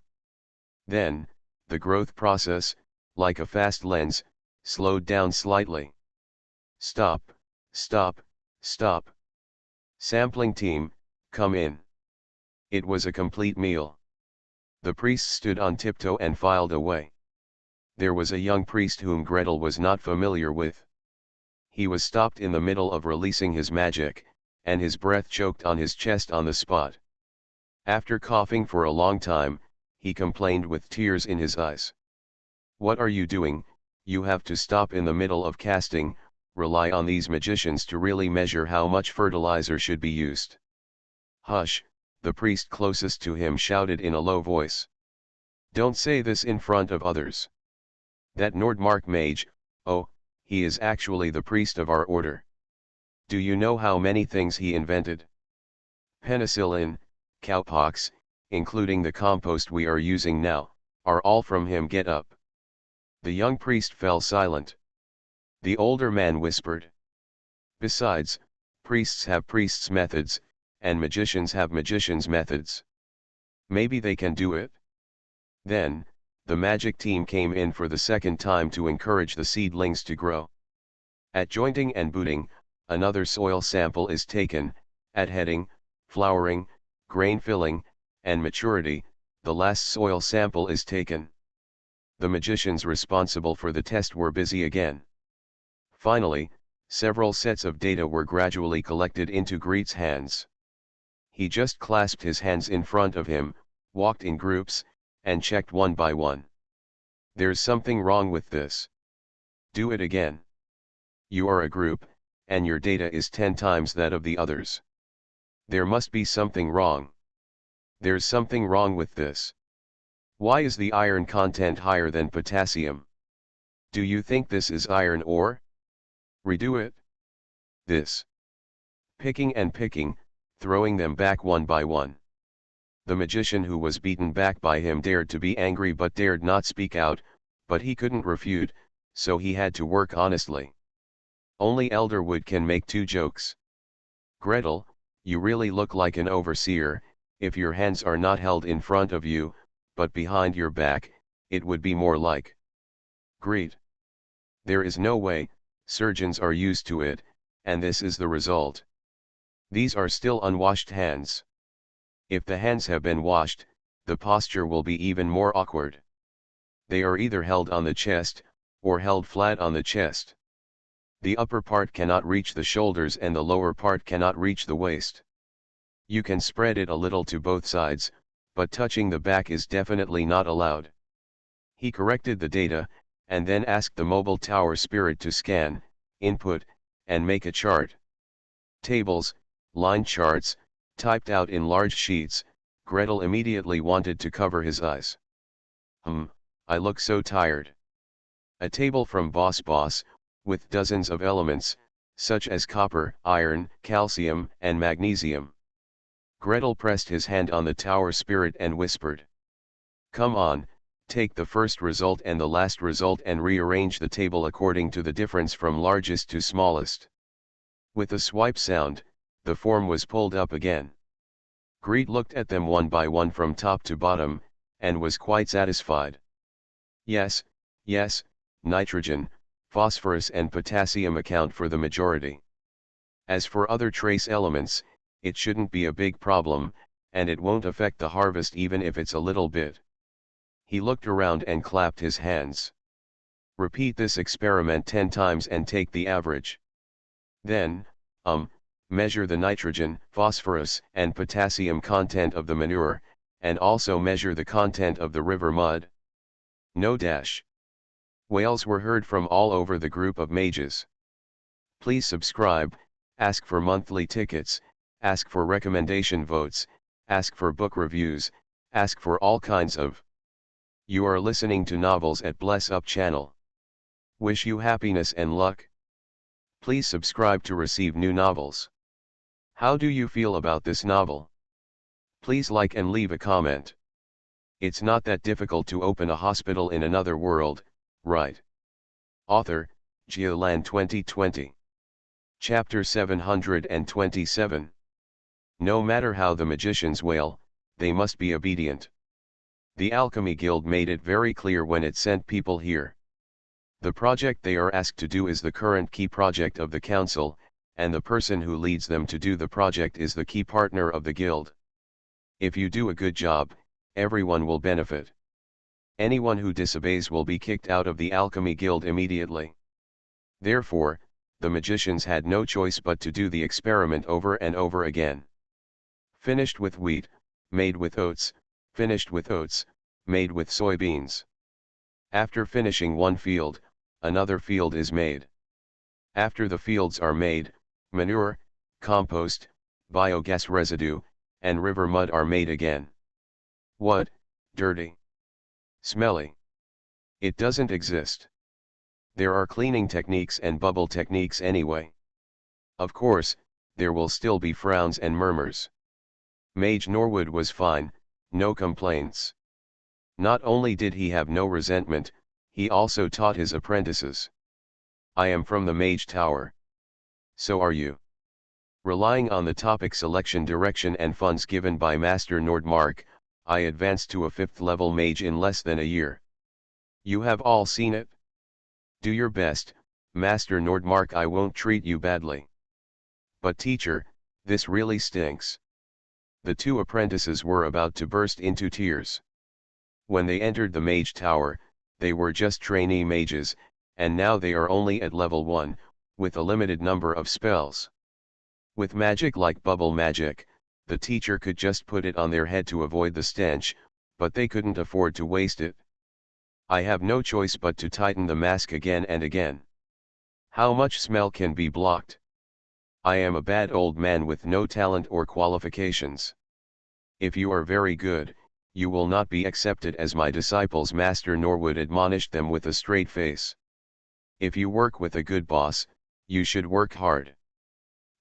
Then, the growth process, like a fast lens, slowed down slightly. Stop, stop, stop. Sampling team, come in. It was a complete meal. The priests stood on tiptoe and filed away. There was a young priest whom Gretel was not familiar with. He was stopped in the middle of releasing his magic, and his breath choked on his chest on the spot. After coughing for a long time, he complained with tears in his eyes. What are you doing? You have to stop in the middle of casting. Rely on these magicians to really measure how much fertilizer should be used. Hush, the priest closest to him shouted in a low voice. Don't say this in front of others. That Nordmark mage, oh, he is actually the priest of our order. Do you know how many things he invented? Penicillin, cowpox, including the compost we are using now, are all from him. Get up. The young priest fell silent. The older man whispered. Besides, priests have priests' methods, and magicians have magicians' methods. Maybe they can do it. Then, the magic team came in for the second time to encourage the seedlings to grow. At jointing and booting, another soil sample is taken. At heading, flowering, grain filling, and maturity, the last soil sample is taken. The magicians responsible for the test were busy again. Finally, several sets of data were gradually collected into Greet's hands. He just clasped his hands in front of him, walked in groups, and checked one by one. There's something wrong with this. Do it again. You are a group, and your data is 10 times that of the others. There must be something wrong. There's something wrong with this. Why is the iron content higher than potassium? Do you think this is iron ore? Redo it. This. Picking and picking, throwing them back one by one. The magician who was beaten back by him dared to be angry but dared not speak out, but he couldn't refute, so he had to work honestly. Only Elderwood can make 2 jokes. Gretel, you really look like an overseer. If your hands are not held in front of you, but behind your back, it would be more like greed. There is no way, surgeons are used to it, and this is the result. These are still unwashed hands. If the hands have been washed, the posture will be even more awkward. They are either held on the chest, or held flat on the chest. The upper part cannot reach the shoulders and the lower part cannot reach the waist. You can spread it a little to both sides, but touching the back is definitely not allowed. He corrected the data, and then asked the mobile tower spirit to scan, input, and make a chart. Tables, line charts, typed out in large sheets. Gretel immediately wanted to cover his eyes. I look so tired. A table from Boss, with dozens of elements, such as copper, iron, calcium, and magnesium. Gretel pressed his hand on the tower spirit and whispered. Come on, take the first result and the last result and rearrange the table according to the difference from largest to smallest. With a swipe sound, the form was pulled up again. Greed looked at them one by one from top to bottom, and was quite satisfied. Yes, nitrogen, phosphorus and potassium account for the majority. As for other trace elements, it shouldn't be a big problem, and it won't affect the harvest even if it's a little bit. He looked around and clapped his hands. Repeat this experiment 10 times and take the average. Then, measure the nitrogen, phosphorus, and potassium content of the manure, and also measure the content of the river mud. No dash. Wails were heard from all over the group of mages. Please subscribe, ask for monthly tickets, ask for recommendation votes, ask for book reviews, ask for all kinds of. You are listening to Novels at Bless Up channel. Wish you happiness and luck. Please subscribe to receive new novels. How do you feel about this novel? Please like and leave a comment. It's not that difficult to open a hospital in another world, right? Author, Geoland 2020. Chapter 727. No matter how the magicians wail, they must be obedient. The Alchemy Guild made it very clear when it sent people here. The project they are asked to do is the current key project of the council, and the person who leads them to do the project is the key partner of the guild. If you do a good job, everyone will benefit. Anyone who disobeys will be kicked out of the Alchemy Guild immediately. Therefore, the magicians had no choice but to do the experiment over and over again. Finished with wheat, made with oats, finished with oats, made with soybeans. After finishing one field, another field is made. After the fields are made, manure, compost, biogas residue, and river mud are made again. What? Dirty? Smelly? It doesn't exist. There are cleaning techniques and bubble techniques anyway. Of course, there will still be frowns and murmurs. Mage Norwood was fine, no complaints. Not only did he have no resentment, he also taught his apprentices. I am from the Mage Tower. So are you. Relying on the topic selection direction and funds given by Master Nordmark, I advanced to a 5th level mage in less than a year. You have all seen it? Do your best, Master Nordmark, I won't treat you badly. But teacher, this really stinks. The two apprentices were about to burst into tears. When they entered the Mage Tower, they were just trainee mages, and now they are only at level 1, with a limited number of spells. With magic like bubble magic, the teacher could just put it on their head to avoid the stench, but they couldn't afford to waste it. I have no choice but to tighten the mask again and again. How much smell can be blocked? I am a bad old man with no talent or qualifications. If you are very good, you will not be accepted as my disciples, Master Norwood admonished them with a straight face. If you work with a good boss, you should work hard.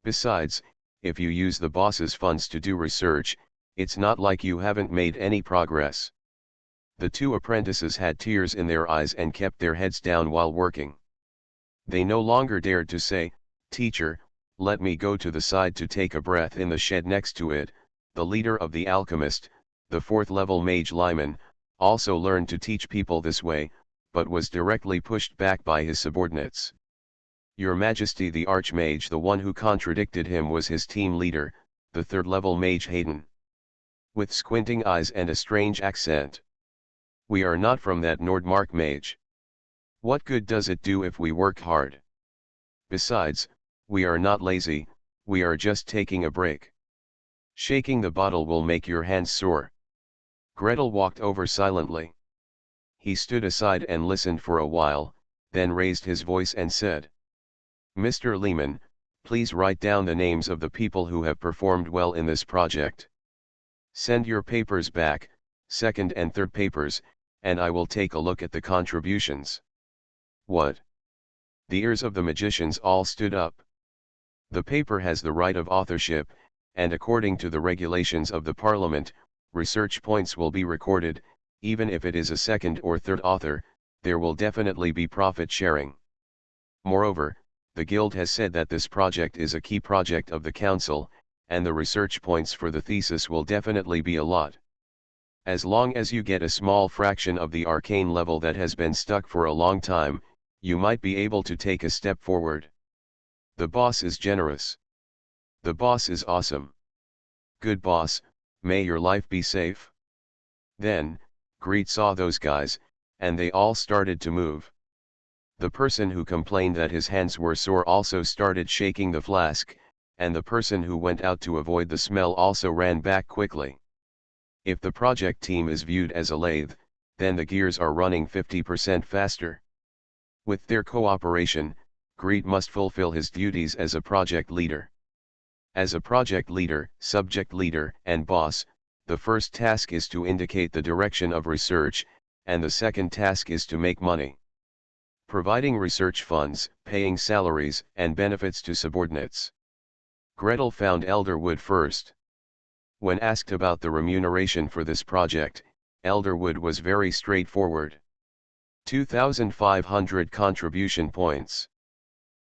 Besides, if you use the boss's funds to do research, it's not like you haven't made any progress. The two apprentices had tears in their eyes and kept their heads down while working. They no longer dared to say, "Teacher, let me go to the side to take a breath." In the shed next to it, the leader of the alchemist, the 4th level mage Lyman, also learned to teach people this way, but was directly pushed back by his subordinates. Your Majesty, the Archmage, the one who contradicted him was his team leader, the third-level mage Hayden. With squinting eyes and a strange accent. We are not from that Nordmark mage. What good does it do if we work hard? Besides, we are not lazy, we are just taking a break. Shaking the bottle will make your hands sore. Gretel walked over silently. He stood aside and listened for a while, then raised his voice and said, Mr. Lehman, please write down the names of the people who have performed well in this project. Send your papers back, second and third papers, and I will take a look at the contributions. What? The ears of the magicians all stood up. The paper has the right of authorship, and according to the regulations of the Parliament, research points will be recorded. Even if it is a second or third author, there will definitely be profit sharing. Moreover, the Guild has said that this project is a key project of the Council, and the research points for the thesis will definitely be a lot. As long as you get a small fraction of the arcane level that has been stuck for a long time, you might be able to take a step forward. The boss is generous. The boss is awesome. Good boss, may your life be safe. Then, Greet saw those guys, and they all started to move. The person who complained that his hands were sore also started shaking the flask, and the person who went out to avoid the smell also ran back quickly. If the project team is viewed as a lathe, then the gears are running 50% faster. With their cooperation, Greet must fulfill his duties as a project leader. As a project leader, subject leader, and boss, the first task is to indicate the direction of research, and the second task is to make money. Providing research funds, paying salaries, and benefits to subordinates. Gretel found Elderwood first. When asked about the remuneration for this project, Elderwood was very straightforward. 2,500 contribution points.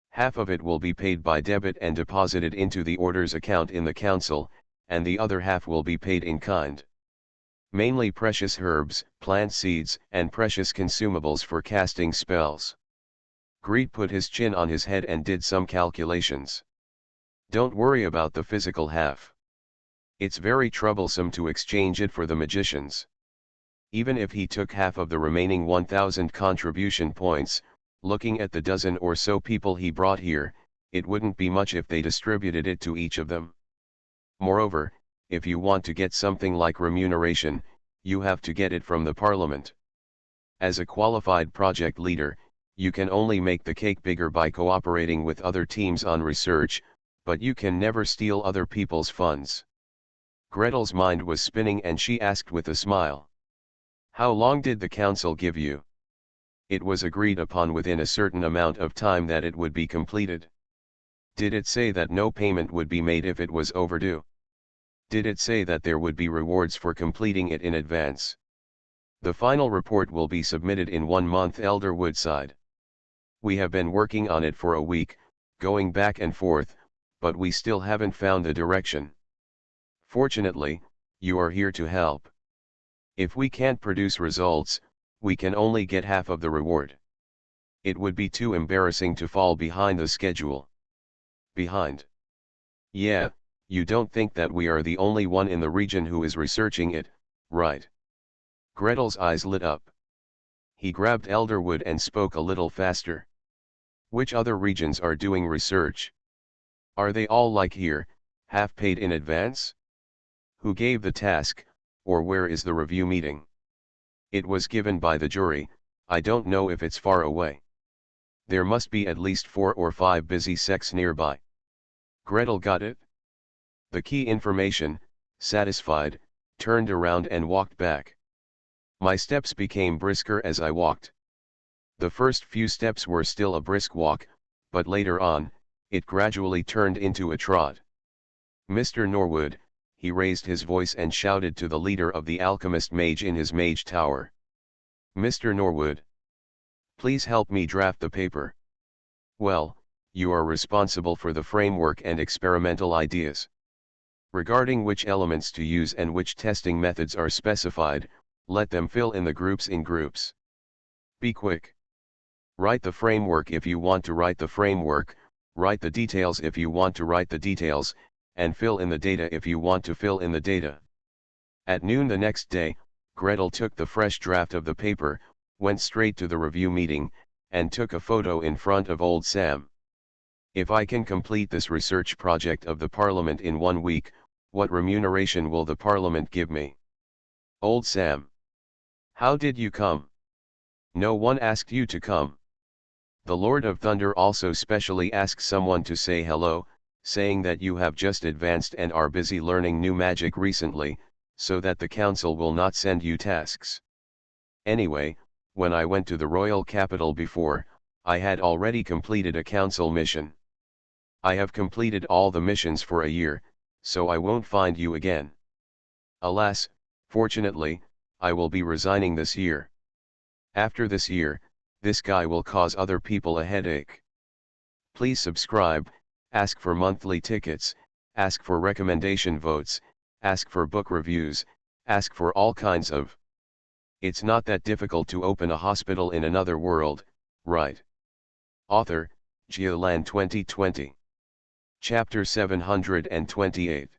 Half of it will be paid by debit and deposited into the orders account in the council, and the other half will be paid in kind. Mainly precious herbs, plant seeds, and precious consumables for casting spells. Greet put his chin on his head and did some calculations. Don't worry about the physical half. It's very troublesome to exchange it for the magicians. Even if he took half of the remaining 1,000 contribution points, looking at the dozen or so people he brought here, it wouldn't be much if they distributed it to each of them. Moreover, if you want to get something like remuneration, you have to get it from the Parliament. As a qualified project leader, you can only make the cake bigger by cooperating with other teams on research, but you can never steal other people's funds. Gretel's mind was spinning and she asked with a smile. How long did the council give you? It was agreed upon within a certain amount of time that it would be completed. Did it say that no payment would be made if it was overdue? Did it say that there would be rewards for completing it in advance? The final report will be submitted in 1 month. Elderwood sighed. We have been working on it for a week, going back and forth, but we still haven't found the direction. Fortunately, you are here to help. If we can't produce results, we can only get half of the reward. It would be too embarrassing to fall behind the schedule. Behind? Yeah, you don't think that we are the only one in the region who is researching it, right? Gretel's eyes lit up. He grabbed Elderwood and spoke a little faster. Which other regions are doing research? Are they all like here, half paid in advance? Who gave the task, or where is the review meeting? It was given by the jury. I don't know if it's far away. There must be at least 4 or 5 busy sects nearby. Gretel got it? The key information, satisfied, turned around and walked back. My steps became brisker as I walked. The first few steps were still a brisk walk, but later on, it gradually turned into a trot. Mr. Norwood, he raised his voice and shouted to the leader of the alchemist mage in his mage tower. Mr. Norwood, please help me draft the paper. Well, you are responsible for the framework and experimental ideas. Regarding which elements to use and which testing methods are specified, Let them fill in the groups in groups. Be quick. Write the framework if you want to write the framework, write the details if you want to write the details, and fill in the data if you want to fill in the data. At noon the next day, Gretel took the fresh draft of the paper, went straight to the review meeting, and took a photo in front of old Sam. If I can complete this research project of the Parliament in 1 week, what remuneration will the Parliament give me? Old Sam. How did you come? No one asked you to come. The Lord of Thunder also specially asks someone to say hello, saying that you have just advanced and are busy learning new magic recently, so that the council will not send you tasks. Anyway, when I went to the royal capital before, I had already completed a council mission. I have completed all the missions for a year, so I won't find you again. Alas, fortunately, I will be resigning this year. After this year, this guy will cause other people a headache. Please subscribe, ask for monthly tickets, ask for recommendation votes, ask for book reviews, ask for all kinds of. It's not that difficult to open a hospital in another world, right? Author, Geoland 2020. Chapter 728.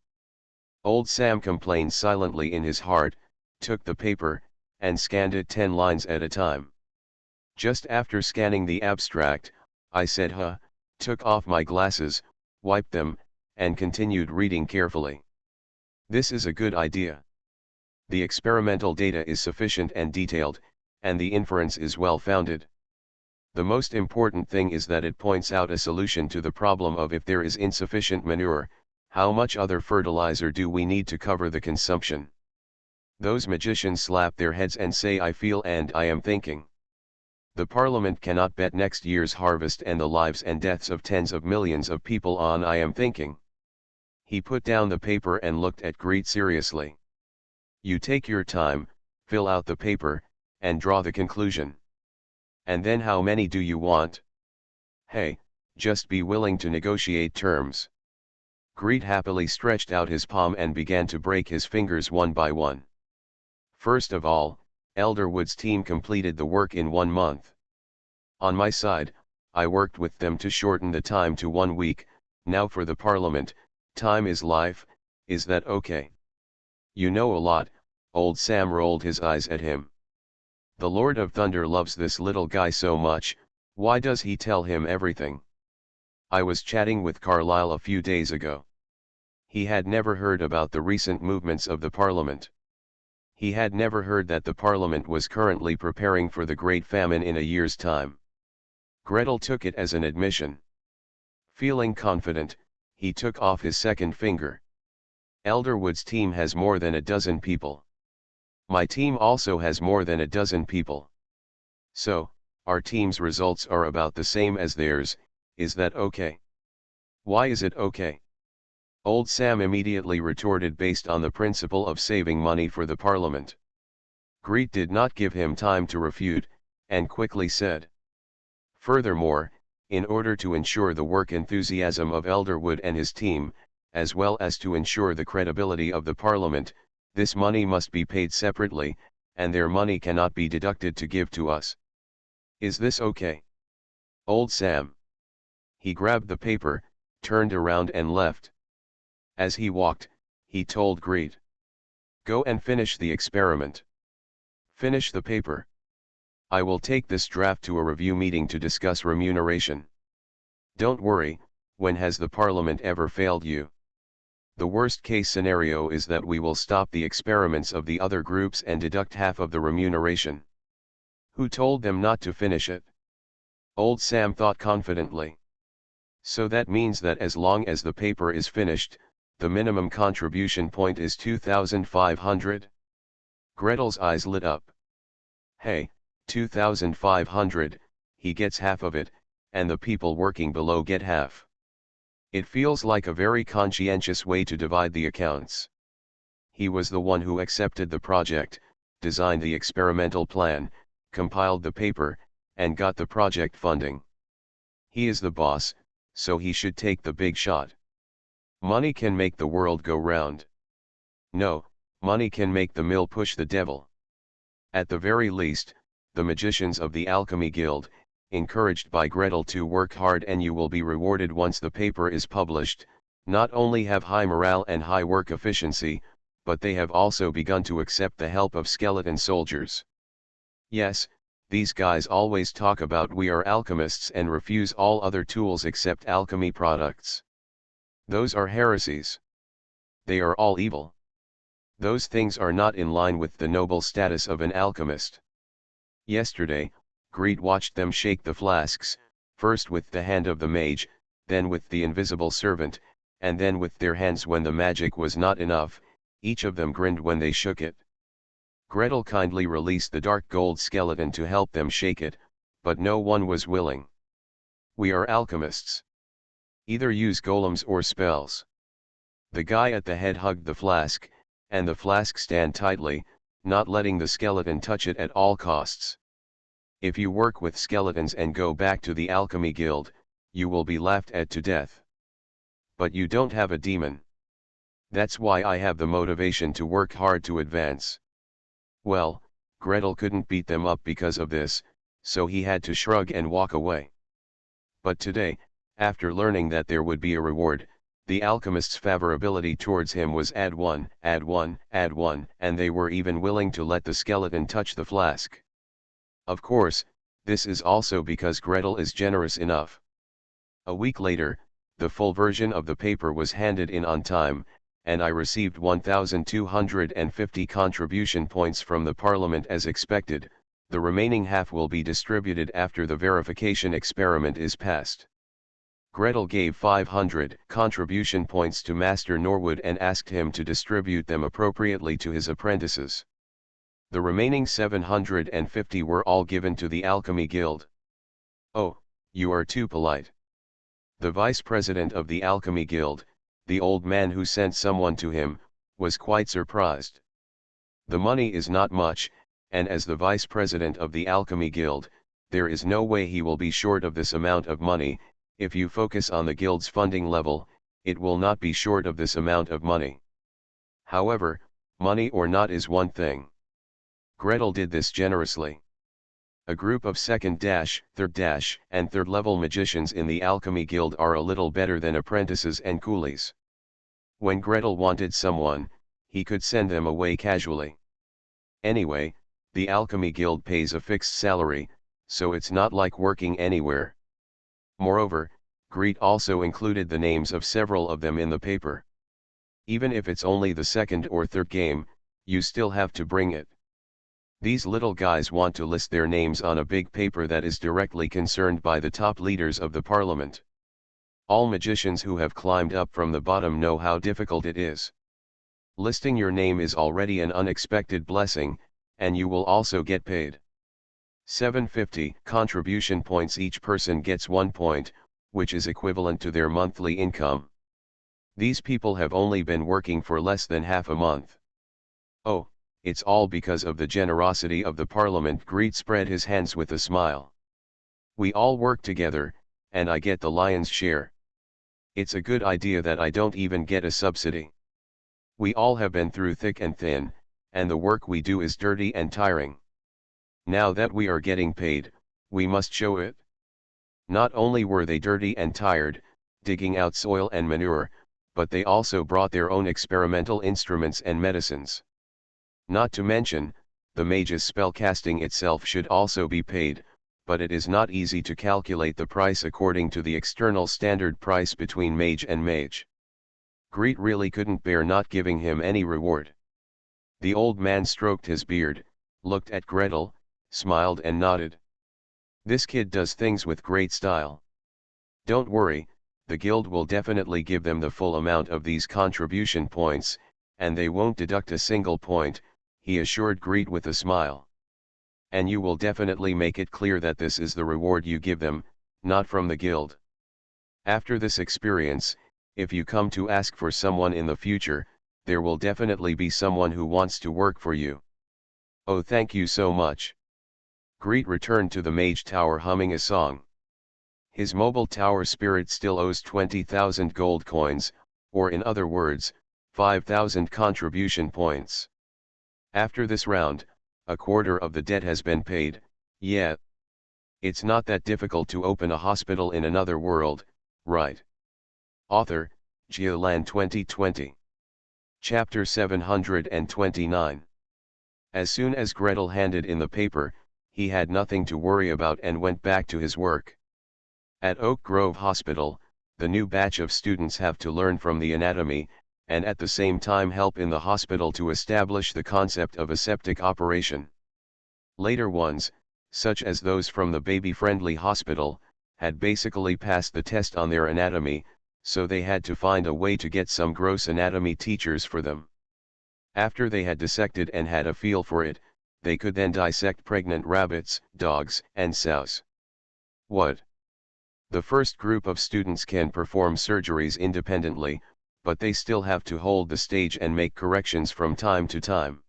Old Sam complained silently in his heart, took the paper, and scanned it 10 lines at a time. Just after scanning the abstract, I said huh, took off my glasses, wiped them, and continued reading carefully. This is a good idea. The experimental data is sufficient and detailed, and the inference is well founded. The most important thing is that it points out a solution to the problem of if there is insufficient manure, how much other fertilizer do we need to cover the consumption? Those magicians slap their heads and say I feel and I am thinking. The Parliament cannot bet next year's harvest and the lives and deaths of tens of millions of people on I am thinking. He put down the paper and looked at Greet seriously. You take your time, fill out the paper, and draw the conclusion. And then how many do you want? Hey, just be willing to negotiate terms. Greet happily stretched out his palm and began to break his fingers one by one. First of all, Elderwood's team completed the work in 1 month. On my side, I worked with them to shorten the time to 1 week. Now for the Parliament, time is life, is that okay? You know a lot. Old Sam rolled his eyes at him. The Lord of Thunder loves this little guy so much, why does he tell him everything? I was chatting with Carlyle a few days ago. He had never heard about the recent movements of the Parliament. He had never heard that the Parliament was currently preparing for the Great Famine in a year's time. Gretel took it as an admission. Feeling confident, he took off his second finger. Elderwood's team has more than a dozen people. My team also has more than a dozen people. So, our team's results are about the same as theirs, is that okay? Why is it okay? Old Sam immediately retorted based on the principle of saving money for the Parliament. Greet did not give him time to refute, and quickly said. Furthermore, in order to ensure the work enthusiasm of Elderwood and his team, as well as to ensure the credibility of the Parliament, this money must be paid separately, and their money cannot be deducted to give to us. Is this okay? Old Sam. He grabbed the paper, turned around and left. As he walked, he told Greet. Go and finish the experiment. Finish the paper. I will take this draft to a review meeting to discuss remuneration. Don't worry, when has the Parliament ever failed you? The worst case scenario is that we will stop the experiments of the other groups and deduct half of the remuneration. Who told them not to finish it? Old Sam thought confidently. So that means that as long as the paper is finished, the minimum contribution point is 2,500? Gretel's eyes lit up. Hey, 2,500, he gets half of it, and the people working below get half. It feels like a very conscientious way to divide the accounts. He was the one who accepted the project, designed the experimental plan, compiled the paper, and got the project funding. He is the boss, so he should take the big shot. Money can make the world go round. No, money can make the mill push the devil. At the very least, the magicians of the Alchemy Guild, encouraged by Gretel to work hard and you will be rewarded once the paper is published, not only have high morale and high work efficiency, but they have also begun to accept the help of skeleton soldiers. Yes, these guys always talk about we are alchemists and refuse all other tools except alchemy products. Those are heresies. They are all evil. Those things are not in line with the noble status of an alchemist. Yesterday, Greed watched them shake the flasks, first with the hand of the mage, then with the invisible servant, and then with their hands when the magic was not enough. Each of them grinned when they shook it. Gretel kindly released the dark gold skeleton to help them shake it, but no one was willing. We are alchemists. Either use golems or spells. The guy at the head hugged the flask, and the flask stand tightly, not letting the skeleton touch it at all costs. If you work with skeletons and go back to the Alchemy Guild, you will be laughed at to death. But you don't have a demon. That's why I have the motivation to work hard to advance. Well, Gretel couldn't beat them up because of this, so he had to shrug and walk away. But today, after learning that there would be a reward, the alchemist's favorability towards him was add one, and they were even willing to let the skeleton touch the flask. Of course, this is also because Gretel is generous enough. A week later, the full version of the paper was handed in on time, and I received 1,250 contribution points from the Parliament as expected. The remaining half will be distributed after the verification experiment is passed. Gretel gave 500 contribution points to Master Norwood and asked him to distribute them appropriately to his apprentices. The remaining 750 were all given to the Alchemy Guild. Oh, you are too polite. The vice president of the Alchemy Guild, the old man who sent someone to him, was quite surprised. The money is not much, and as the vice president of the Alchemy Guild, there is no way he will be short of this amount of money. If you focus on the guild's funding level, it will not be short of this amount of money. However, money or not is one thing. Gretel did this generously. A group of second third and third level magicians in the Alchemy Guild are a little better than apprentices and coolies. When Gretel wanted someone, he could send them away casually. Anyway, the Alchemy Guild pays a fixed salary, so it's not like working anywhere. Moreover, Greet also included the names of several of them in the paper. Even if it's only the second or third game, you still have to bring it. These little guys want to list their names on a big paper that is directly concerned by the top leaders of the Parliament. All magicians who have climbed up from the bottom know how difficult it is. Listing your name is already an unexpected blessing, and you will also get paid. 750 contribution points. Each person gets 1 point, which is equivalent to their monthly income. These people have only been working for less than half a month. Oh, it's all because of the generosity of the Parliament. Greet spread his hands with a smile. We all work together, and I get the lion's share. It's a good idea that I don't even get a subsidy. We all have been through thick and thin, and the work we do is dirty and tiring. Now that we are getting paid, we must show it. Not only were they dirty and tired, digging out soil and manure, but they also brought their own experimental instruments and medicines. Not to mention, the mage's spellcasting itself should also be paid, but it is not easy to calculate the price according to the external standard price between mage and mage. Greet really couldn't bear not giving him any reward. The old man stroked his beard, looked at Gretel, smiled and nodded. This kid does things with great style. Don't worry, the guild will definitely give them the full amount of these contribution points, and they won't deduct a single point, he assured Greet with a smile. And you will definitely make it clear that this is the reward you give them, not from the guild. After this experience, if you come to ask for someone in the future, there will definitely be someone who wants to work for you. Oh, thank you so much. Greet returned to the Mage Tower humming a song. His mobile tower spirit still owes 20,000 gold coins, or in other words, 5,000 contribution points. After this round, a quarter of the debt has been paid. Yeah. It's not that difficult to open a hospital in another world, right? Author, Geolan 2020. Chapter 729. As soon as Gretel handed in the paper, he had nothing to worry about and went back to his work. At Oak Grove Hospital, the new batch of students have to learn from the anatomy, and at the same time help in the hospital to establish the concept of aseptic operation. Later ones, such as those from the baby-friendly hospital, had basically passed the test on their anatomy, so they had to find a way to get some gross anatomy teachers for them. After they had dissected and had a feel for it, they could then dissect pregnant rabbits, dogs, and sows. What? The first group of students can perform surgeries independently, but they still have to hold the stage and make corrections from time to time.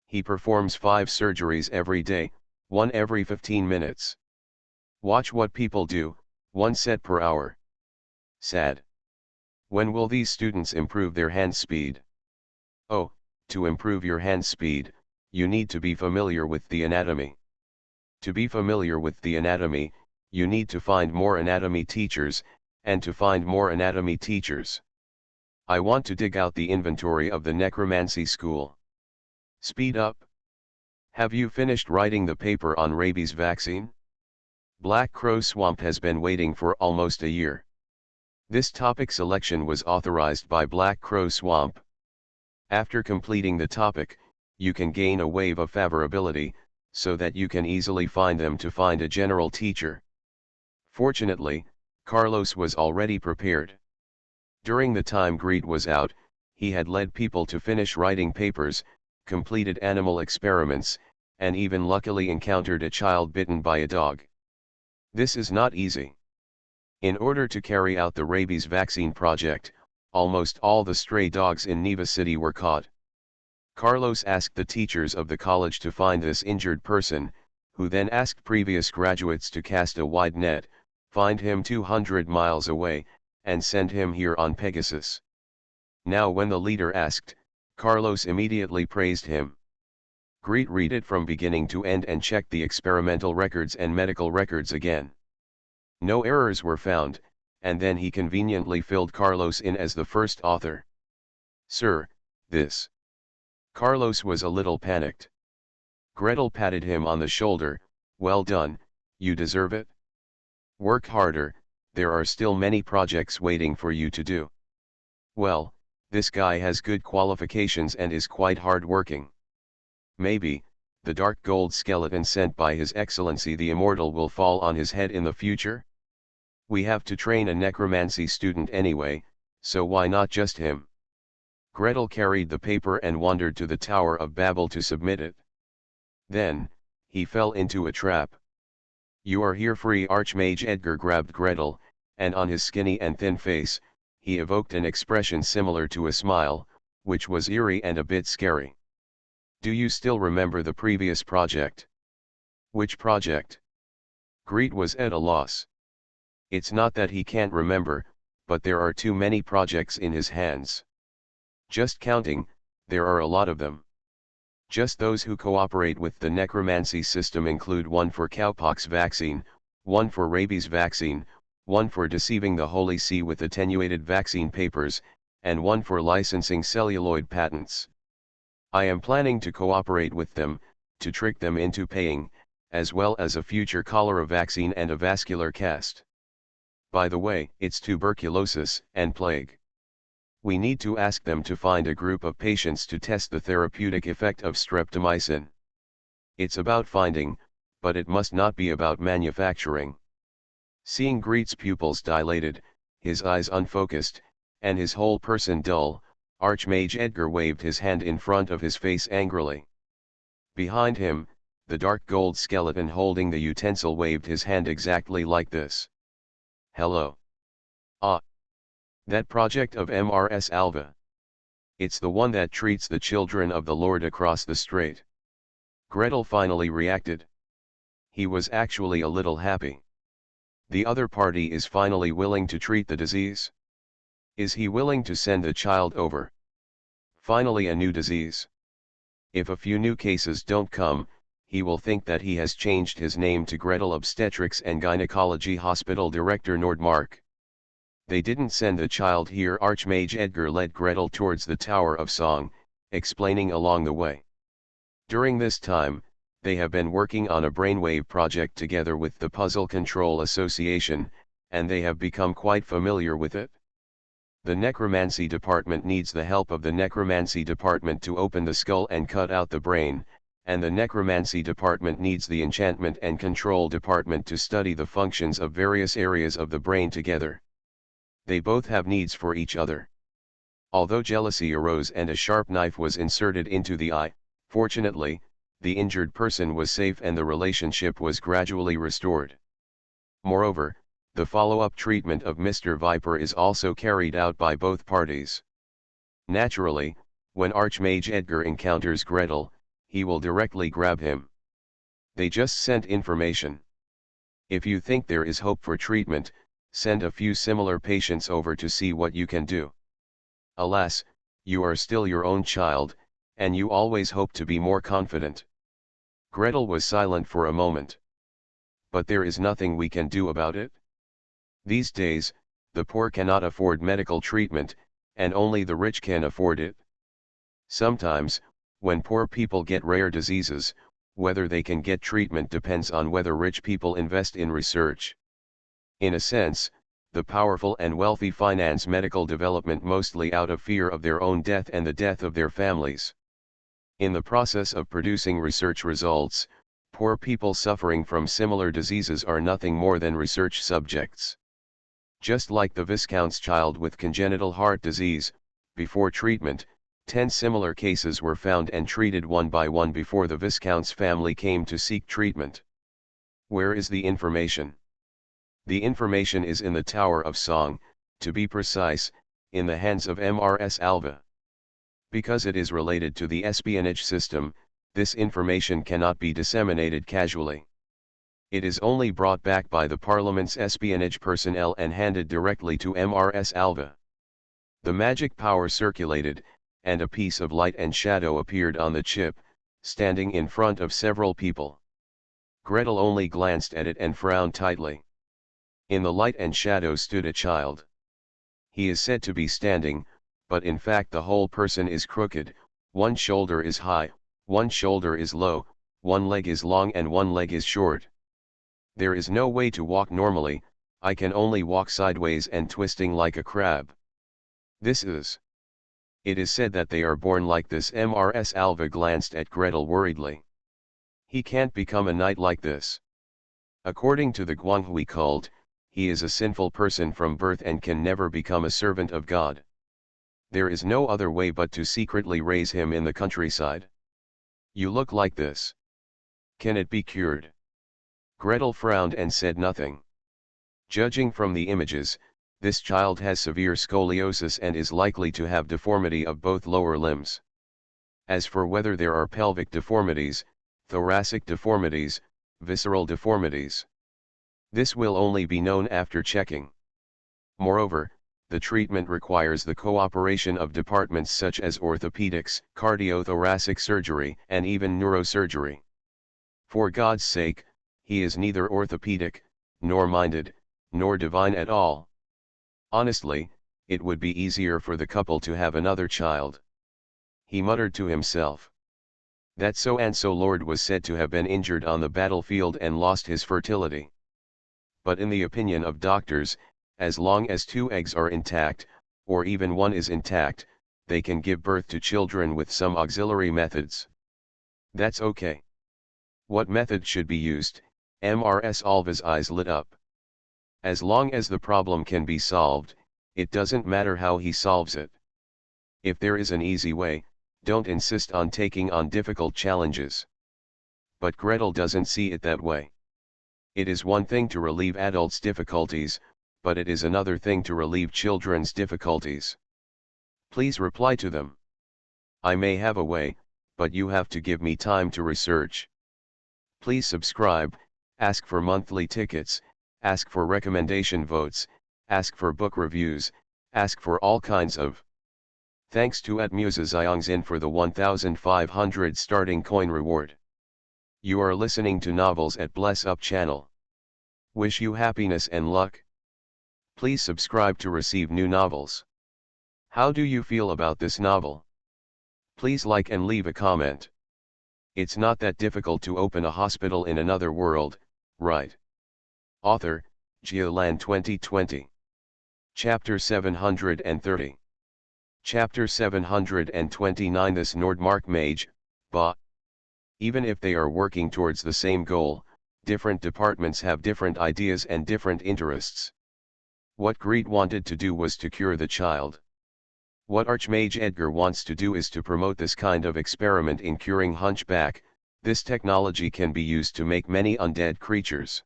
He performs 5 surgeries every day, one every 15 minutes. Watch what people do, 1 set per hour. Sad. When will these students improve their hand speed? Oh, to improve your hand speed, you need to be familiar with the anatomy. To be familiar with the anatomy, you need to find more anatomy teachers, and to find more anatomy teachers. I want to dig out the inventory of the necromancy school. Speed up. Have you finished writing the paper on rabies vaccine? Black Crow Swamp has been waiting for almost a year. This topic selection was authorized by Black Crow Swamp. After completing the topic, you can gain a wave of favorability, so that you can easily find them to find a general teacher. Fortunately, Carlos was already prepared. During the time Greed was out, he had led people to finish writing papers, completed animal experiments, and even luckily encountered a child bitten by a dog. This is not easy. In order to carry out the rabies vaccine project, almost all the stray dogs in Neva City were caught. Carlos asked the teachers of the college to find this injured person, who then asked previous graduates to cast a wide net, find him 200 miles away, and send him here on Pegasus. Now when the leader asked, Carlos immediately praised him. Greet read it from beginning to end and checked the experimental records and medical records again. No errors were found, and then he conveniently filled Carlos in as the first author. Sir, this. Carlos was a little panicked. Gretel patted him on the shoulder. Well done, you deserve it. Work harder, there are still many projects waiting for you to do. Well, this guy has good qualifications and is quite hard-working. Maybe, the dark gold skeleton sent by His Excellency the Immortal will fall on his head in the future? We have to train a necromancy student anyway, so why not just him? Gretel carried the paper and wandered to the Tower of Babel to submit it. Then, he fell into a trap. You are here free. Archmage Edgar grabbed Gretel, and on his skinny and thin face, he evoked an expression similar to a smile, which was eerie and a bit scary. Do you still remember the previous project? Which project? Greet was at a loss. It's not that he can't remember, but there are too many projects in his hands. Just counting, there are a lot of them. Just those who cooperate with the necromancy system include one for cowpox vaccine, one for rabies vaccine, one for deceiving the Holy See with attenuated vaccine papers, and one for licensing celluloid patents. I am planning to cooperate with them, to trick them into paying, as well as a future cholera vaccine and a vascular cast. By the way, it's tuberculosis and plague. We need to ask them to find a group of patients to test the therapeutic effect of streptomycin. It's about finding, but it must not be about manufacturing. Seeing Greet's pupils dilated, his eyes unfocused, and his whole person dull, Archmage Edgar waved his hand in front of his face angrily. Behind him, the dark gold skeleton holding the utensil waved his hand exactly like this. Hello. Ah. That project of MRS Alva. It's the one that treats the children of the Lord across the strait. Gretel finally reacted. He was actually a little happy. The other party is finally willing to treat the disease. Is he willing to send the child over? Finally a new disease. If a few new cases don't come, he will think that he has changed his name to Gretel Obstetrics and Gynecology Hospital Director Nordmark. They didn't send the child here. Archmage Edgar led Gretel towards the Tower of Song, explaining along the way. During this time, they have been working on a brainwave project together with the Puzzle Control Association, and they have become quite familiar with it. The necromancy department needs the help of the necromancy department to open the skull and cut out the brain, and the necromancy department needs the enchantment and control department to study the functions of various areas of the brain together. They both have needs for each other. Although jealousy arose and a sharp knife was inserted into the eye, fortunately, the injured person was safe and the relationship was gradually restored. Moreover, the follow-up treatment of Mr. Viper is also carried out by both parties. Naturally, when Archmage Edgar encounters Gretel, he will directly grab him. They just sent information. If you think there is hope for treatment, send a few similar patients over to see what you can do. Alas, you are still your own child, and you always hope to be more confident. Gretel was silent for a moment. But there is nothing we can do about it. These days, the poor cannot afford medical treatment, and only the rich can afford it. Sometimes, when poor people get rare diseases, whether they can get treatment depends on whether rich people invest in research. In a sense, the powerful and wealthy finance medical development mostly out of fear of their own death and the death of their families. In the process of producing research results, poor people suffering from similar diseases are nothing more than research subjects. Just like the Viscount's child with congenital heart disease, before treatment, 10 similar cases were found and treated one by one before the Viscount's family came to seek treatment. Where is the information? The information is in the Tower of Song, to be precise, in the hands of Mrs. Alva. Because it is related to the espionage system, this information cannot be disseminated casually. It is only brought back by the Parliament's espionage personnel and handed directly to Mrs. Alva. The magic power circulated, and a piece of light and shadow appeared on the chip, standing in front of several people. Gretel only glanced at it and frowned tightly. In the light and shadow stood a child. He is said to be standing, but in fact the whole person is crooked, one shoulder is high, one shoulder is low, one leg is long and one leg is short. There is no way to walk normally, I can only walk sideways and twisting like a crab. It is said that they are born like this. Mrs. Alva glanced at Gretel worriedly. He can't become a knight like this. According to the Guanghui cult, he is a sinful person from birth and can never become a servant of God. There is no other way but to secretly raise him in the countryside. You look like this. Can it be cured? Gretel frowned and said nothing. Judging from the images, this child has severe scoliosis and is likely to have deformity of both lower limbs. As for whether there are pelvic deformities, thoracic deformities, visceral deformities, this will only be known after checking. Moreover, the treatment requires the cooperation of departments such as orthopedics, cardiothoracic surgery, and even neurosurgery. For God's sake, he is neither orthopedic, nor minded, nor divine at all. Honestly, it would be easier for the couple to have another child. He muttered to himself. That so-and-so lord was said to have been injured on the battlefield and lost his fertility. But in the opinion of doctors, as long as 2 eggs are intact, or even one is intact, they can give birth to children with some auxiliary methods. That's okay. What method should be used? Mrs. Alva's eyes lit up. As long as the problem can be solved, it doesn't matter how he solves it. If there is an easy way, don't insist on taking on difficult challenges. But Gretel doesn't see it that way. It is one thing to relieve adults' difficulties, but it is another thing to relieve children's difficulties. Please reply to them. I may have a way, but you have to give me time to research. Please subscribe, ask for monthly tickets, ask for recommendation votes, ask for book reviews, ask for all kinds of Thanks to @Museziongzin for the 1500 starting coin reward. You are listening to Novels at Bless Up channel. Wish you happiness and luck. Please subscribe to receive new novels. How do you feel about this novel? Please like and leave a comment. It's not that difficult to open a hospital in another world, right? Author, Geolan 2020. Chapter 730. Chapter 729. This Nordmark mage, bah. Even if they are working towards the same goal, different departments have different ideas and different interests. What Greet wanted to do was to cure the child. What Archmage Edgar wants to do is to promote this kind of experiment in curing Hunchback. This technology can be used to make many undead creatures.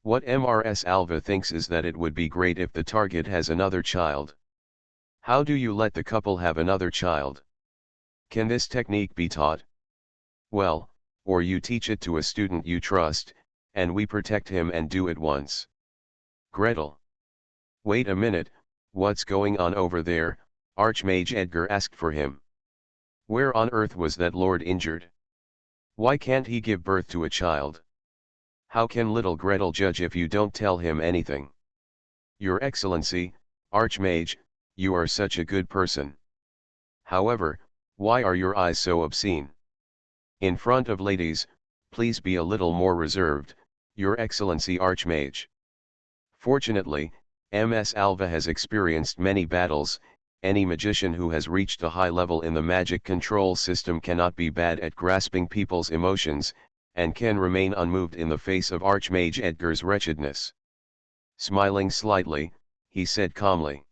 What MRS Alva thinks is that it would be great if the target has another child. How do you let the couple have another child? Can this technique be taught? Well, or you teach it to a student you trust, and we protect him and do it once. Gretel. Wait a minute, what's going on over there? Archmage Edgar asked for him. Where on earth was that lord injured? Why can't he give birth to a child? How can little Gretel judge if you don't tell him anything? Your Excellency, Archmage, you are such a good person. However, why are your eyes so obscene? In front of ladies, please be a little more reserved, Your Excellency Archmage. Fortunately, MS Alva has experienced many battles. Any magician who has reached a high level in the magic control system cannot be bad at grasping people's emotions, and can remain unmoved in the face of Archmage Edgar's wretchedness. Smiling slightly, he said calmly.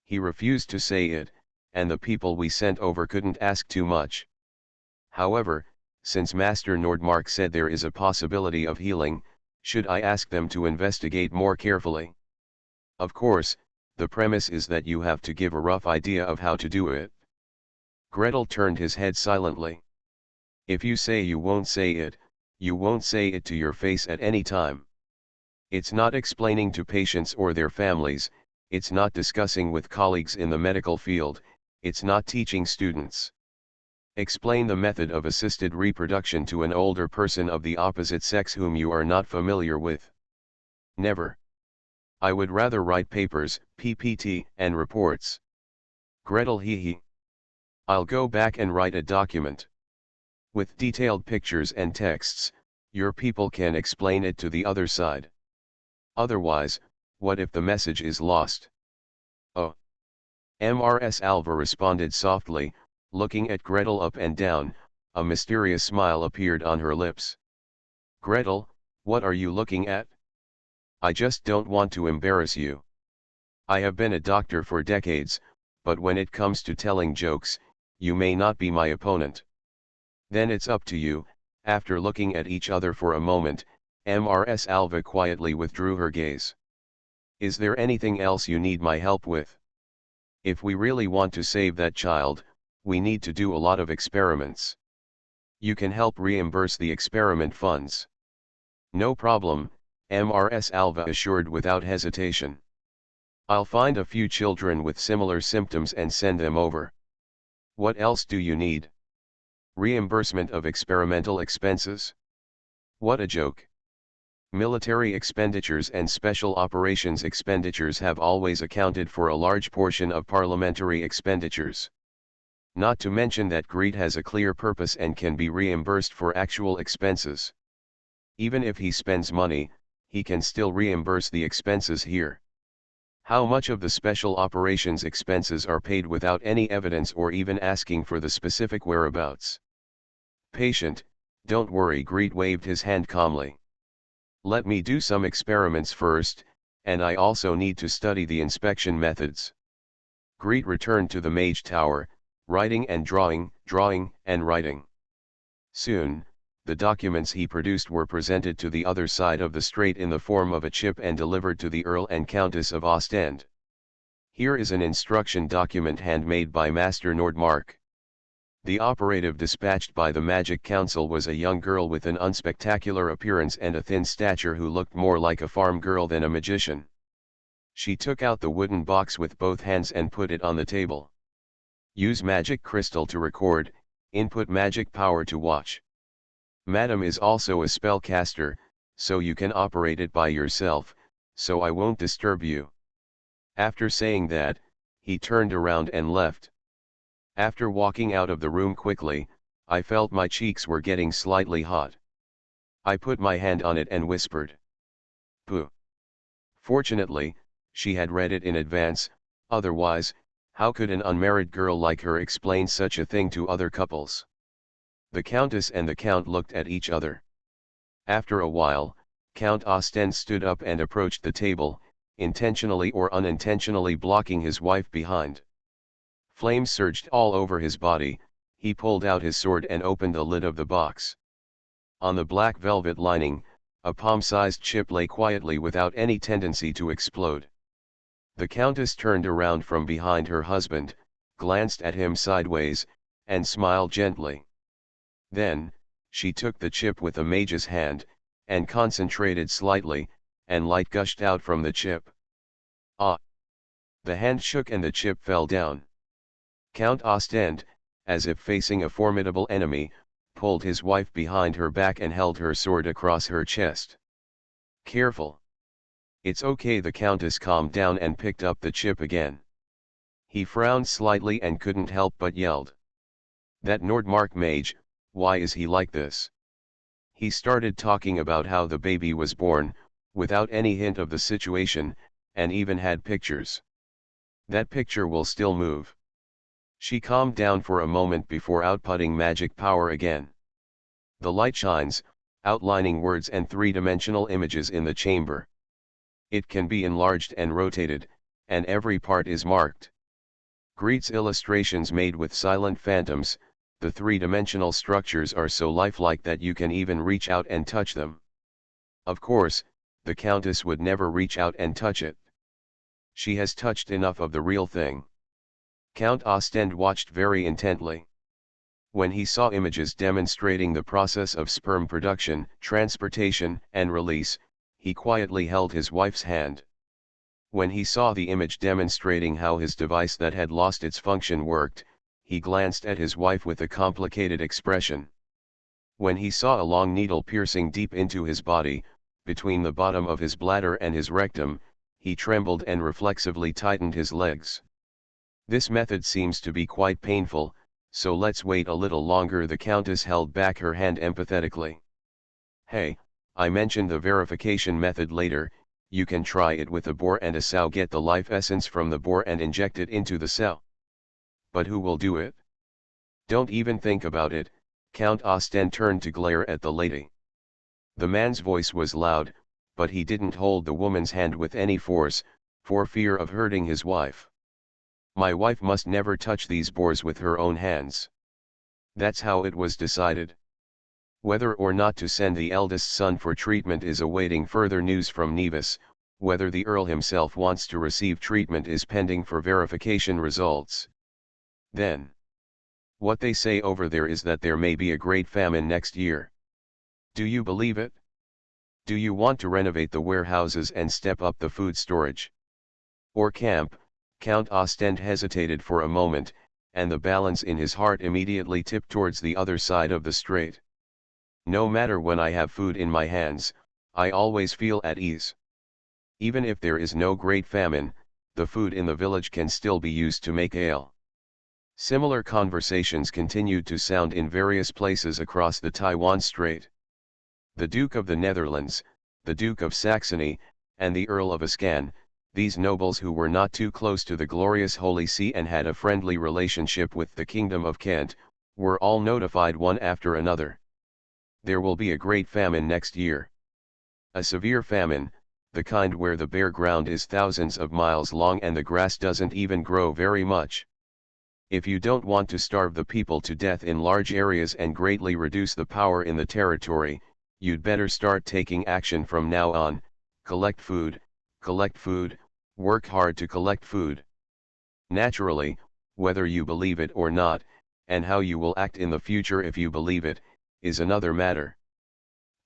He refused to say it, and the people we sent over couldn't ask too much. However, since Master Nordmark said there is a possibility of healing, should I ask them to investigate more carefully? Of course, the premise is that you have to give a rough idea of how to do it. Gretel turned his head silently. If you say you won't say it, you won't say it to your face at any time. It's not explaining to patients or their families, it's not discussing with colleagues in the medical field, it's not teaching students. Explain the method of assisted reproduction to an older person of the opposite sex whom you are not familiar with. Never. I would rather write papers, PPT, and reports. Gretel hee. I'll go back and write a document. With detailed pictures and texts, your people can explain it to the other side. Otherwise, what if the message is lost? Oh. MRS Alva responded softly, looking at Gretel up and down, a mysterious smile appeared on her lips. Gretel, what are you looking at? I just don't want to embarrass you. I have been a doctor for decades, but when it comes to telling jokes, you may not be my opponent. Then it's up to you. After looking at each other for a moment, MRS Alva quietly withdrew her gaze. Is there anything else you need my help with? If we really want to save that child, we need to do a lot of experiments. You can help reimburse the experiment funds. No problem, MRS Alva assured without hesitation. I'll find a few children with similar symptoms and send them over. What else do you need? Reimbursement of experimental expenses? What a joke. Military expenditures and special operations expenditures have always accounted for a large portion of parliamentary expenditures. Not to mention that Greet has a clear purpose and can be reimbursed for actual expenses. Even if he spends money, he can still reimburse the expenses here. How much of the special operations expenses are paid without any evidence or even asking for the specific whereabouts? Patient, don't worry. Greet waved his hand calmly. Let me do some experiments first, and I also need to study the inspection methods. Greet returned to the Mage Tower, writing and drawing and writing. Soon, the documents he produced were presented to the other side of the strait in the form of a chip and delivered to the Earl and Countess of Ostend. Here is an instruction document handmade by Master Nordmark. The operative dispatched by the Magic Council was a young girl with an unspectacular appearance and a thin stature who looked more like a farm girl than a magician. She took out the wooden box with both hands and put it on the table. Use magic crystal to record, input magic power to watch. Madam is also a spellcaster, so you can operate it by yourself, so I won't disturb you. After saying that, he turned around and left. After walking out of the room quickly, I felt my cheeks were getting slightly hot. I put my hand on it and whispered, "Pooh." Fortunately, she had read it in advance, otherwise, how could an unmarried girl like her explain such a thing to other couples? The Countess and the Count looked at each other. After a while, Count Ostend stood up and approached the table, intentionally or unintentionally blocking his wife behind. Flames surged all over his body. He pulled out his sword and opened the lid of the box. On the black velvet lining, a palm-sized chip lay quietly without any tendency to explode. The Countess turned around from behind her husband, glanced at him sideways, and smiled gently. Then, she took the chip with a mage's hand, and concentrated slightly, and light gushed out from the chip. Ah! The hand shook and the chip fell down. Count Ostend, as if facing a formidable enemy, pulled his wife behind her back and held her sword across her chest. "Careful. It's okay." The Countess calmed down and picked up the chip again. He frowned slightly and couldn't help but yelled, "That Nordmark mage, why is he like this?" He started talking about how the baby was born, without any hint of the situation, and even had pictures. "That picture will still move." She calmed down for a moment before outputting magic power again. The light shines, outlining words and three-dimensional images in the chamber. It can be enlarged and rotated, and every part is marked. Greets illustrations made with silent phantoms. The three-dimensional structures are so lifelike that you can even reach out and touch them. Of course, the Countess would never reach out and touch it. She has touched enough of the real thing. Count Ostend watched very intently. When he saw images demonstrating the process of sperm production, transportation, and release, he quietly held his wife's hand. When he saw the image demonstrating how his device that had lost its function worked, he glanced at his wife with a complicated expression. When he saw a long needle piercing deep into his body, between the bottom of his bladder and his rectum, he trembled and reflexively tightened his legs. "This method seems to be quite painful, so let's wait a little longer." The Countess held back her hand empathetically. "Hey, I mentioned the verification method later. You can try it with a boar and a sow. Get the life essence from the boar and inject it into the sow." "But who will do it?" "Don't even think about it." Count Ostend turned to glare at the lady. The man's voice was loud, but he didn't hold the woman's hand with any force, for fear of hurting his wife. "My wife must never touch these boars with her own hands. That's how it was decided. Whether or not to send the eldest son for treatment is awaiting further news from Nevis. Whether the Earl himself wants to receive treatment is pending for verification results. Then, what they say over there is that there may be a great famine next year. Do you believe it? Do you want to renovate the warehouses and step up the food storage? Or camp?" Count Ostend hesitated for a moment, and the balance in his heart immediately tipped towards the other side of the strait. "No matter when I have food in my hands, I always feel at ease. Even if there is no great famine, the food in the village can still be used to make ale." Similar conversations continued to sound in various places across the Taiwan Strait. The Duke of the Netherlands, the Duke of Saxony, and the Earl of Ascan, these nobles who were not too close to the glorious Holy See and had a friendly relationship with the Kingdom of Kent, were all notified one after another. There will be a great famine next year. A severe famine, the kind where the bare ground is thousands of miles long and the grass doesn't even grow very much. If you don't want to starve the people to death in large areas and greatly reduce the power in the territory, you'd better start taking action from now on. Collect food, work hard to collect food. Naturally, whether you believe it or not, and how you will act in the future if you believe it, is another matter.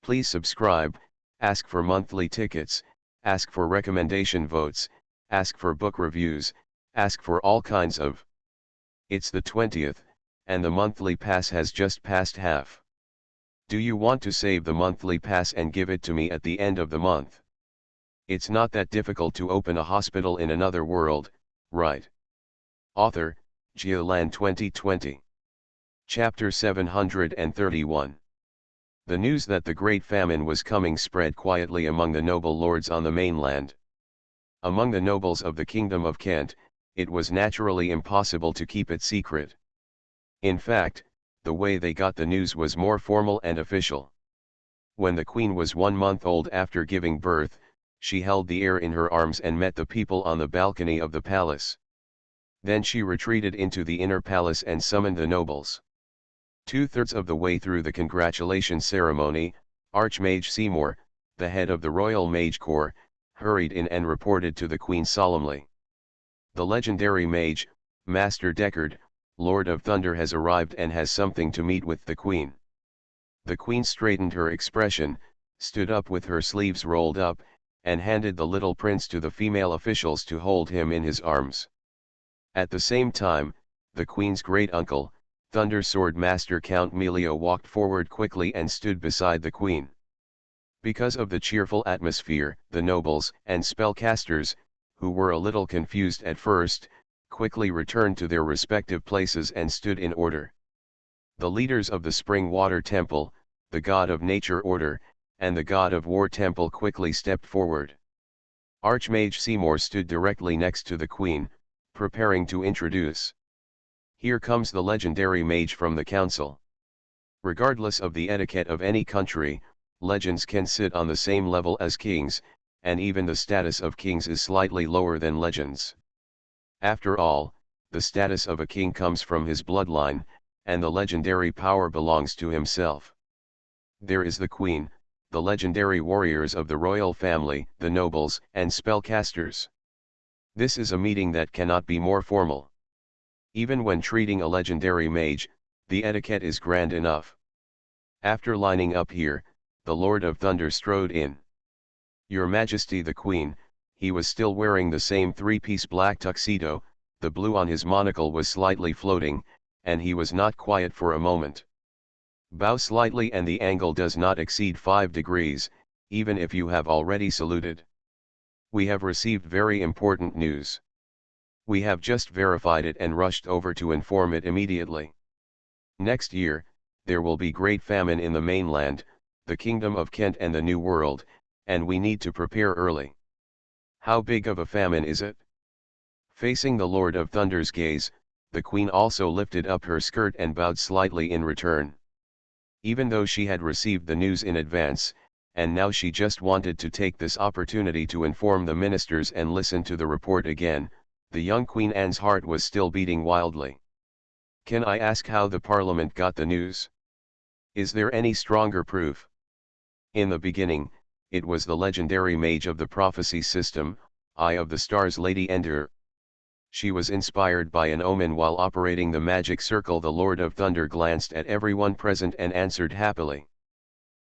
Please subscribe, ask for monthly tickets, ask for recommendation votes, ask for book reviews, ask for all kinds of It's the 20th, and the monthly pass has just passed half. Do you want to save the monthly pass and give it to me at the end of the month? It's not that difficult to open a hospital in another world, right? Author, Geoland 2020. Chapter 731. The news that the Great Famine was coming spread quietly among the noble lords on the mainland. Among the nobles of the Kingdom of Kent, it was naturally impossible to keep it secret. In fact, the way they got the news was more formal and official. When the Queen was 1 month old after giving birth, she held the heir in her arms and met the people on the balcony of the palace. Then she retreated into the inner palace and summoned the nobles. 2/3 of the way through the congratulation ceremony, Archmage Seymour, the head of the Royal Mage Corps, hurried in and reported to the Queen solemnly. The legendary mage, Master Deckard, Lord of Thunder, has arrived and has something to meet with the Queen. The Queen straightened her expression, stood up with her sleeves rolled up, and handed the little prince to the female officials to hold him in his arms. At the same time, the Queen's great-uncle, Thunder Sword Master Count Melio, walked forward quickly and stood beside the Queen. Because of the cheerful atmosphere, the nobles and spellcasters, who were a little confused at first, quickly returned to their respective places and stood in order. The leaders of the Spring Water Temple, the God of Nature Order, and the God of War Temple quickly stepped forward. Archmage Seymour stood directly next to the Queen, preparing to introduce. Here comes the legendary mage from the council. Regardless of the etiquette of any country, legends can sit on the same level as kings, and even the status of kings is slightly lower than legends. After all, the status of a king comes from his bloodline, and the legendary power belongs to himself. There is the Queen, the legendary warriors of the royal family, the nobles and spellcasters. This is a meeting that cannot be more formal. Even when treating a legendary mage, the etiquette is grand enough. After lining up here, the Lord of Thunder strode in. Your Majesty the Queen, he was still wearing the same three-piece black tuxedo, the blue on his monocle was slightly floating, and he was not quiet for a moment. Bow slightly and the angle does not exceed 5 degrees, even if you have already saluted. We have received very important news. We have just verified it and rushed over to inform it immediately. Next year, there will be great famine in the mainland, the Kingdom of Kent and the New World, and we need to prepare early. How big of a famine is it? Facing the Lord of Thunder's gaze, the Queen also lifted up her skirt and bowed slightly in return. Even though she had received the news in advance, and now she just wanted to take this opportunity to inform the ministers and listen to the report again, the young Queen Anne's heart was still beating wildly. Can I ask how the Parliament got the news? Is there any stronger proof? In the beginning, it was the legendary mage of the prophecy system, Eye of the Stars Lady Ender. She was inspired by an omen while operating the magic circle. The Lord of Thunder glanced at everyone present and answered happily.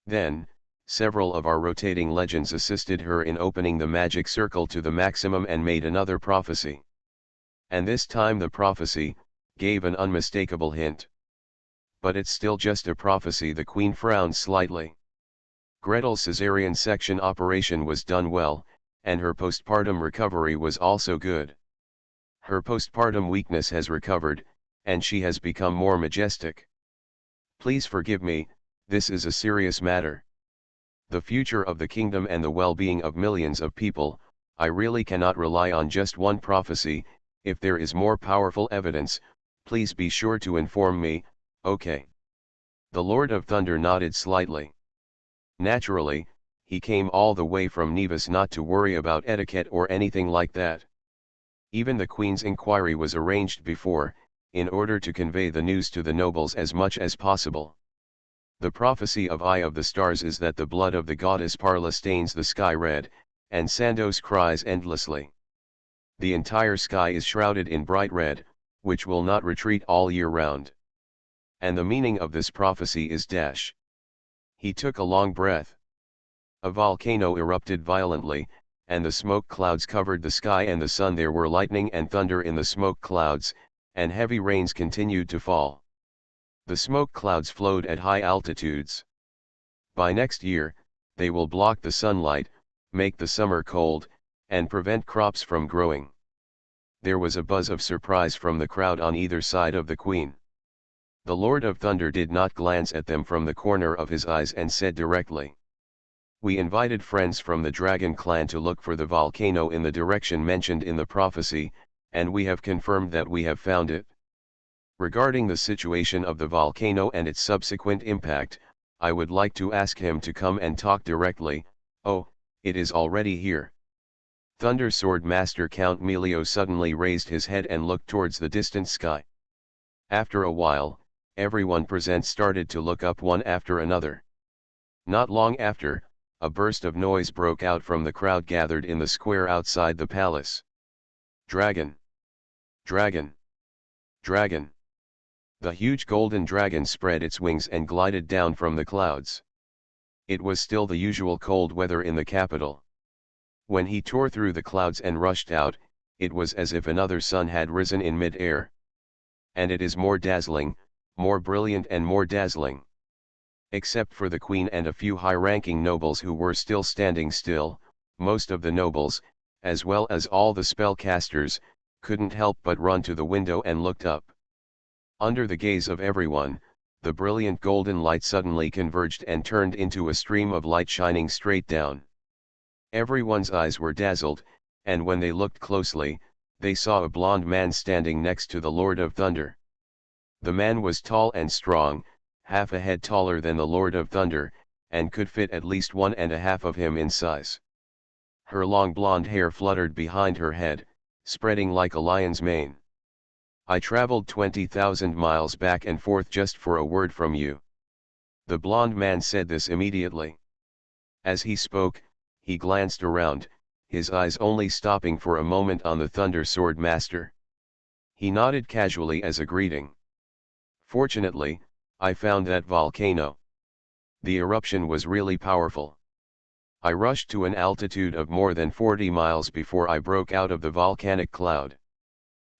Then, several of our rotating legends assisted her in opening the magic circle to the maximum and made another prophecy. And this time the prophecy gave an unmistakable hint. But it's still just a prophecy. The Queen frowned slightly. Gretel's caesarean section operation was done well, and her postpartum recovery was also good. Her postpartum weakness has recovered, and she has become more majestic. Please forgive me, this is a serious matter. The future of the kingdom and the well-being of millions of people, I really cannot rely on just one prophecy. If there is more powerful evidence, please be sure to inform me, okay? The Lord of Thunder nodded slightly. Naturally, he came all the way from Nevis not to worry about etiquette or anything like that. Even the Queen's inquiry was arranged before, in order to convey the news to the nobles as much as possible. The prophecy of Eye of the Stars is that the blood of the goddess Parla stains the sky red, and Sandos cries endlessly. The entire sky is shrouded in bright red, which will not retreat all year round. And the meaning of this prophecy is dash. He took a long breath. A volcano erupted violently, and the smoke clouds covered the sky and the sun. There were lightning and thunder in the smoke clouds, and heavy rains continued to fall. The smoke clouds flowed at high altitudes. By next year, they will block the sunlight, make the summer cold, and prevent crops from growing. There was a buzz of surprise from the crowd on either side of the queen. The Lord of Thunder did not glance at them from the corner of his eyes and said directly, "We invited friends from the dragon clan to look for the volcano in the direction mentioned in the prophecy, and we have confirmed that we have found it. Regarding the situation of the volcano and its subsequent impact, I would like to ask him to come and talk directly." "Oh, it is already here." Thunder Sword Master Count Melio suddenly raised his head and looked towards the distant sky. After a while, everyone present started to look up one after another. Not long after, a burst of noise broke out from the crowd gathered in the square outside the palace. "Dragon! Dragon! Dragon!" The huge golden dragon spread its wings and glided down from the clouds. It was still the usual cold weather in the capital. When he tore through the clouds and rushed out, it was as if another sun had risen in mid-air. And it is more dazzling, more brilliant and more dazzling. Except for the queen and a few high-ranking nobles who were still standing still, most of the nobles, as well as all the spellcasters, couldn't help but run to the window and looked up. Under the gaze of everyone, the brilliant golden light suddenly converged and turned into a stream of light shining straight down. Everyone's eyes were dazzled, and when they looked closely, they saw a blond man standing next to the Lord of Thunder. The man was tall and strong, half a head taller than the Lord of Thunder, and could fit at least 1.5 of him in size. Her long blonde hair fluttered behind her head, spreading like a lion's mane. "I traveled 20,000 miles back and forth just for a word from you." The blond man said this immediately. As he spoke, he glanced around, his eyes only stopping for a moment on the Thunder Sword Master. He nodded casually as a greeting. "Fortunately, I found that volcano. The eruption was really powerful. I rushed to an altitude of more than 40 miles before I broke out of the volcanic cloud.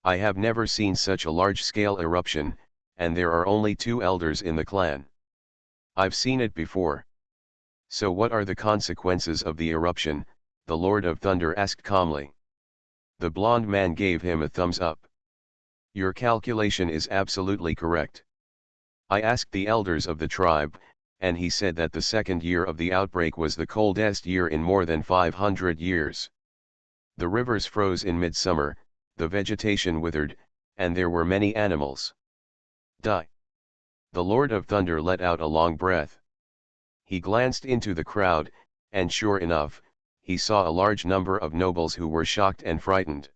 I have never seen such a large-scale eruption, and there are only 2 elders in the clan. I've seen it before." "So what are the consequences of the eruption?" the Lord of Thunder asked calmly. The blond man gave him a thumbs up. "Your calculation is absolutely correct. I asked the elders of the tribe, and he said that the second year of the outbreak was the coldest year in more than 500 years. The rivers froze in midsummer, the vegetation withered, and there were many animals die." The Lord of Thunder let out a long breath. He glanced into the crowd, and sure enough, he saw a large number of nobles who were shocked and frightened.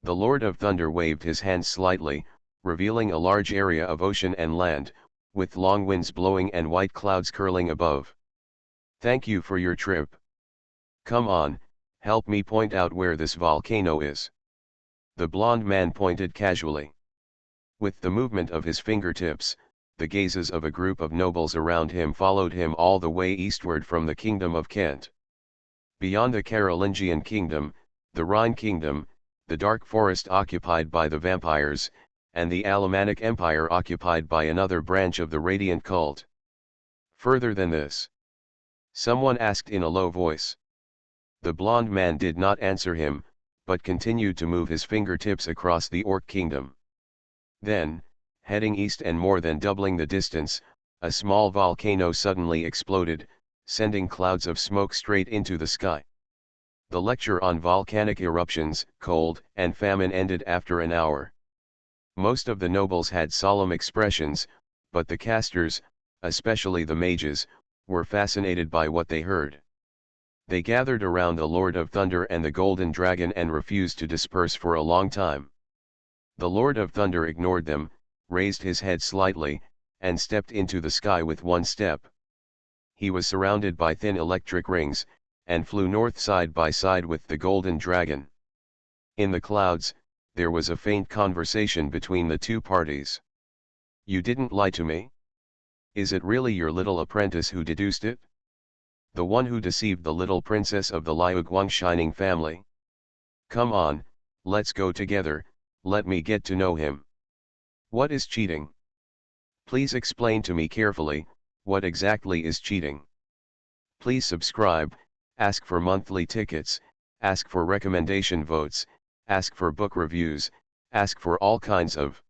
The Lord of Thunder waved his hand slightly, revealing a large area of ocean and land, with long winds blowing and white clouds curling above. "Thank you for your trip. Come on, help me point out where this volcano is." The blond man pointed casually. With the movement of his fingertips, the gazes of a group of nobles around him followed him all the way eastward from the kingdom of Kent. Beyond the Carolingian kingdom, the Rhine kingdom, the dark forest occupied by the vampires, and the Alemannic Empire occupied by another branch of the Radiant cult. "Further than this?" someone asked in a low voice. The blond man did not answer him, but continued to move his fingertips across the Orc kingdom. Then, heading east and more than doubling the distance, a small volcano suddenly exploded, sending clouds of smoke straight into the sky. The lecture on volcanic eruptions, cold, and famine ended after an hour. Most of the nobles had solemn expressions, but the casters, especially the mages, were fascinated by what they heard. They gathered around the Lord of Thunder and the Golden Dragon and refused to disperse for a long time. The Lord of Thunder ignored them, raised his head slightly, and stepped into the sky with one step. He was surrounded by thin electric rings, and flew north side by side with the Golden Dragon. In the clouds, there was a faint conversation between the two parties. "You didn't lie to me? Is it really your little apprentice who deduced it? The one who deceived the little princess of the Liuguang Shining family? Come on, let's go together, Let me get to know him. What is cheating? Please explain to me carefully, what exactly is cheating? Please subscribe, ask for monthly tickets, ask for recommendation votes, ask for book reviews, ask for all kinds of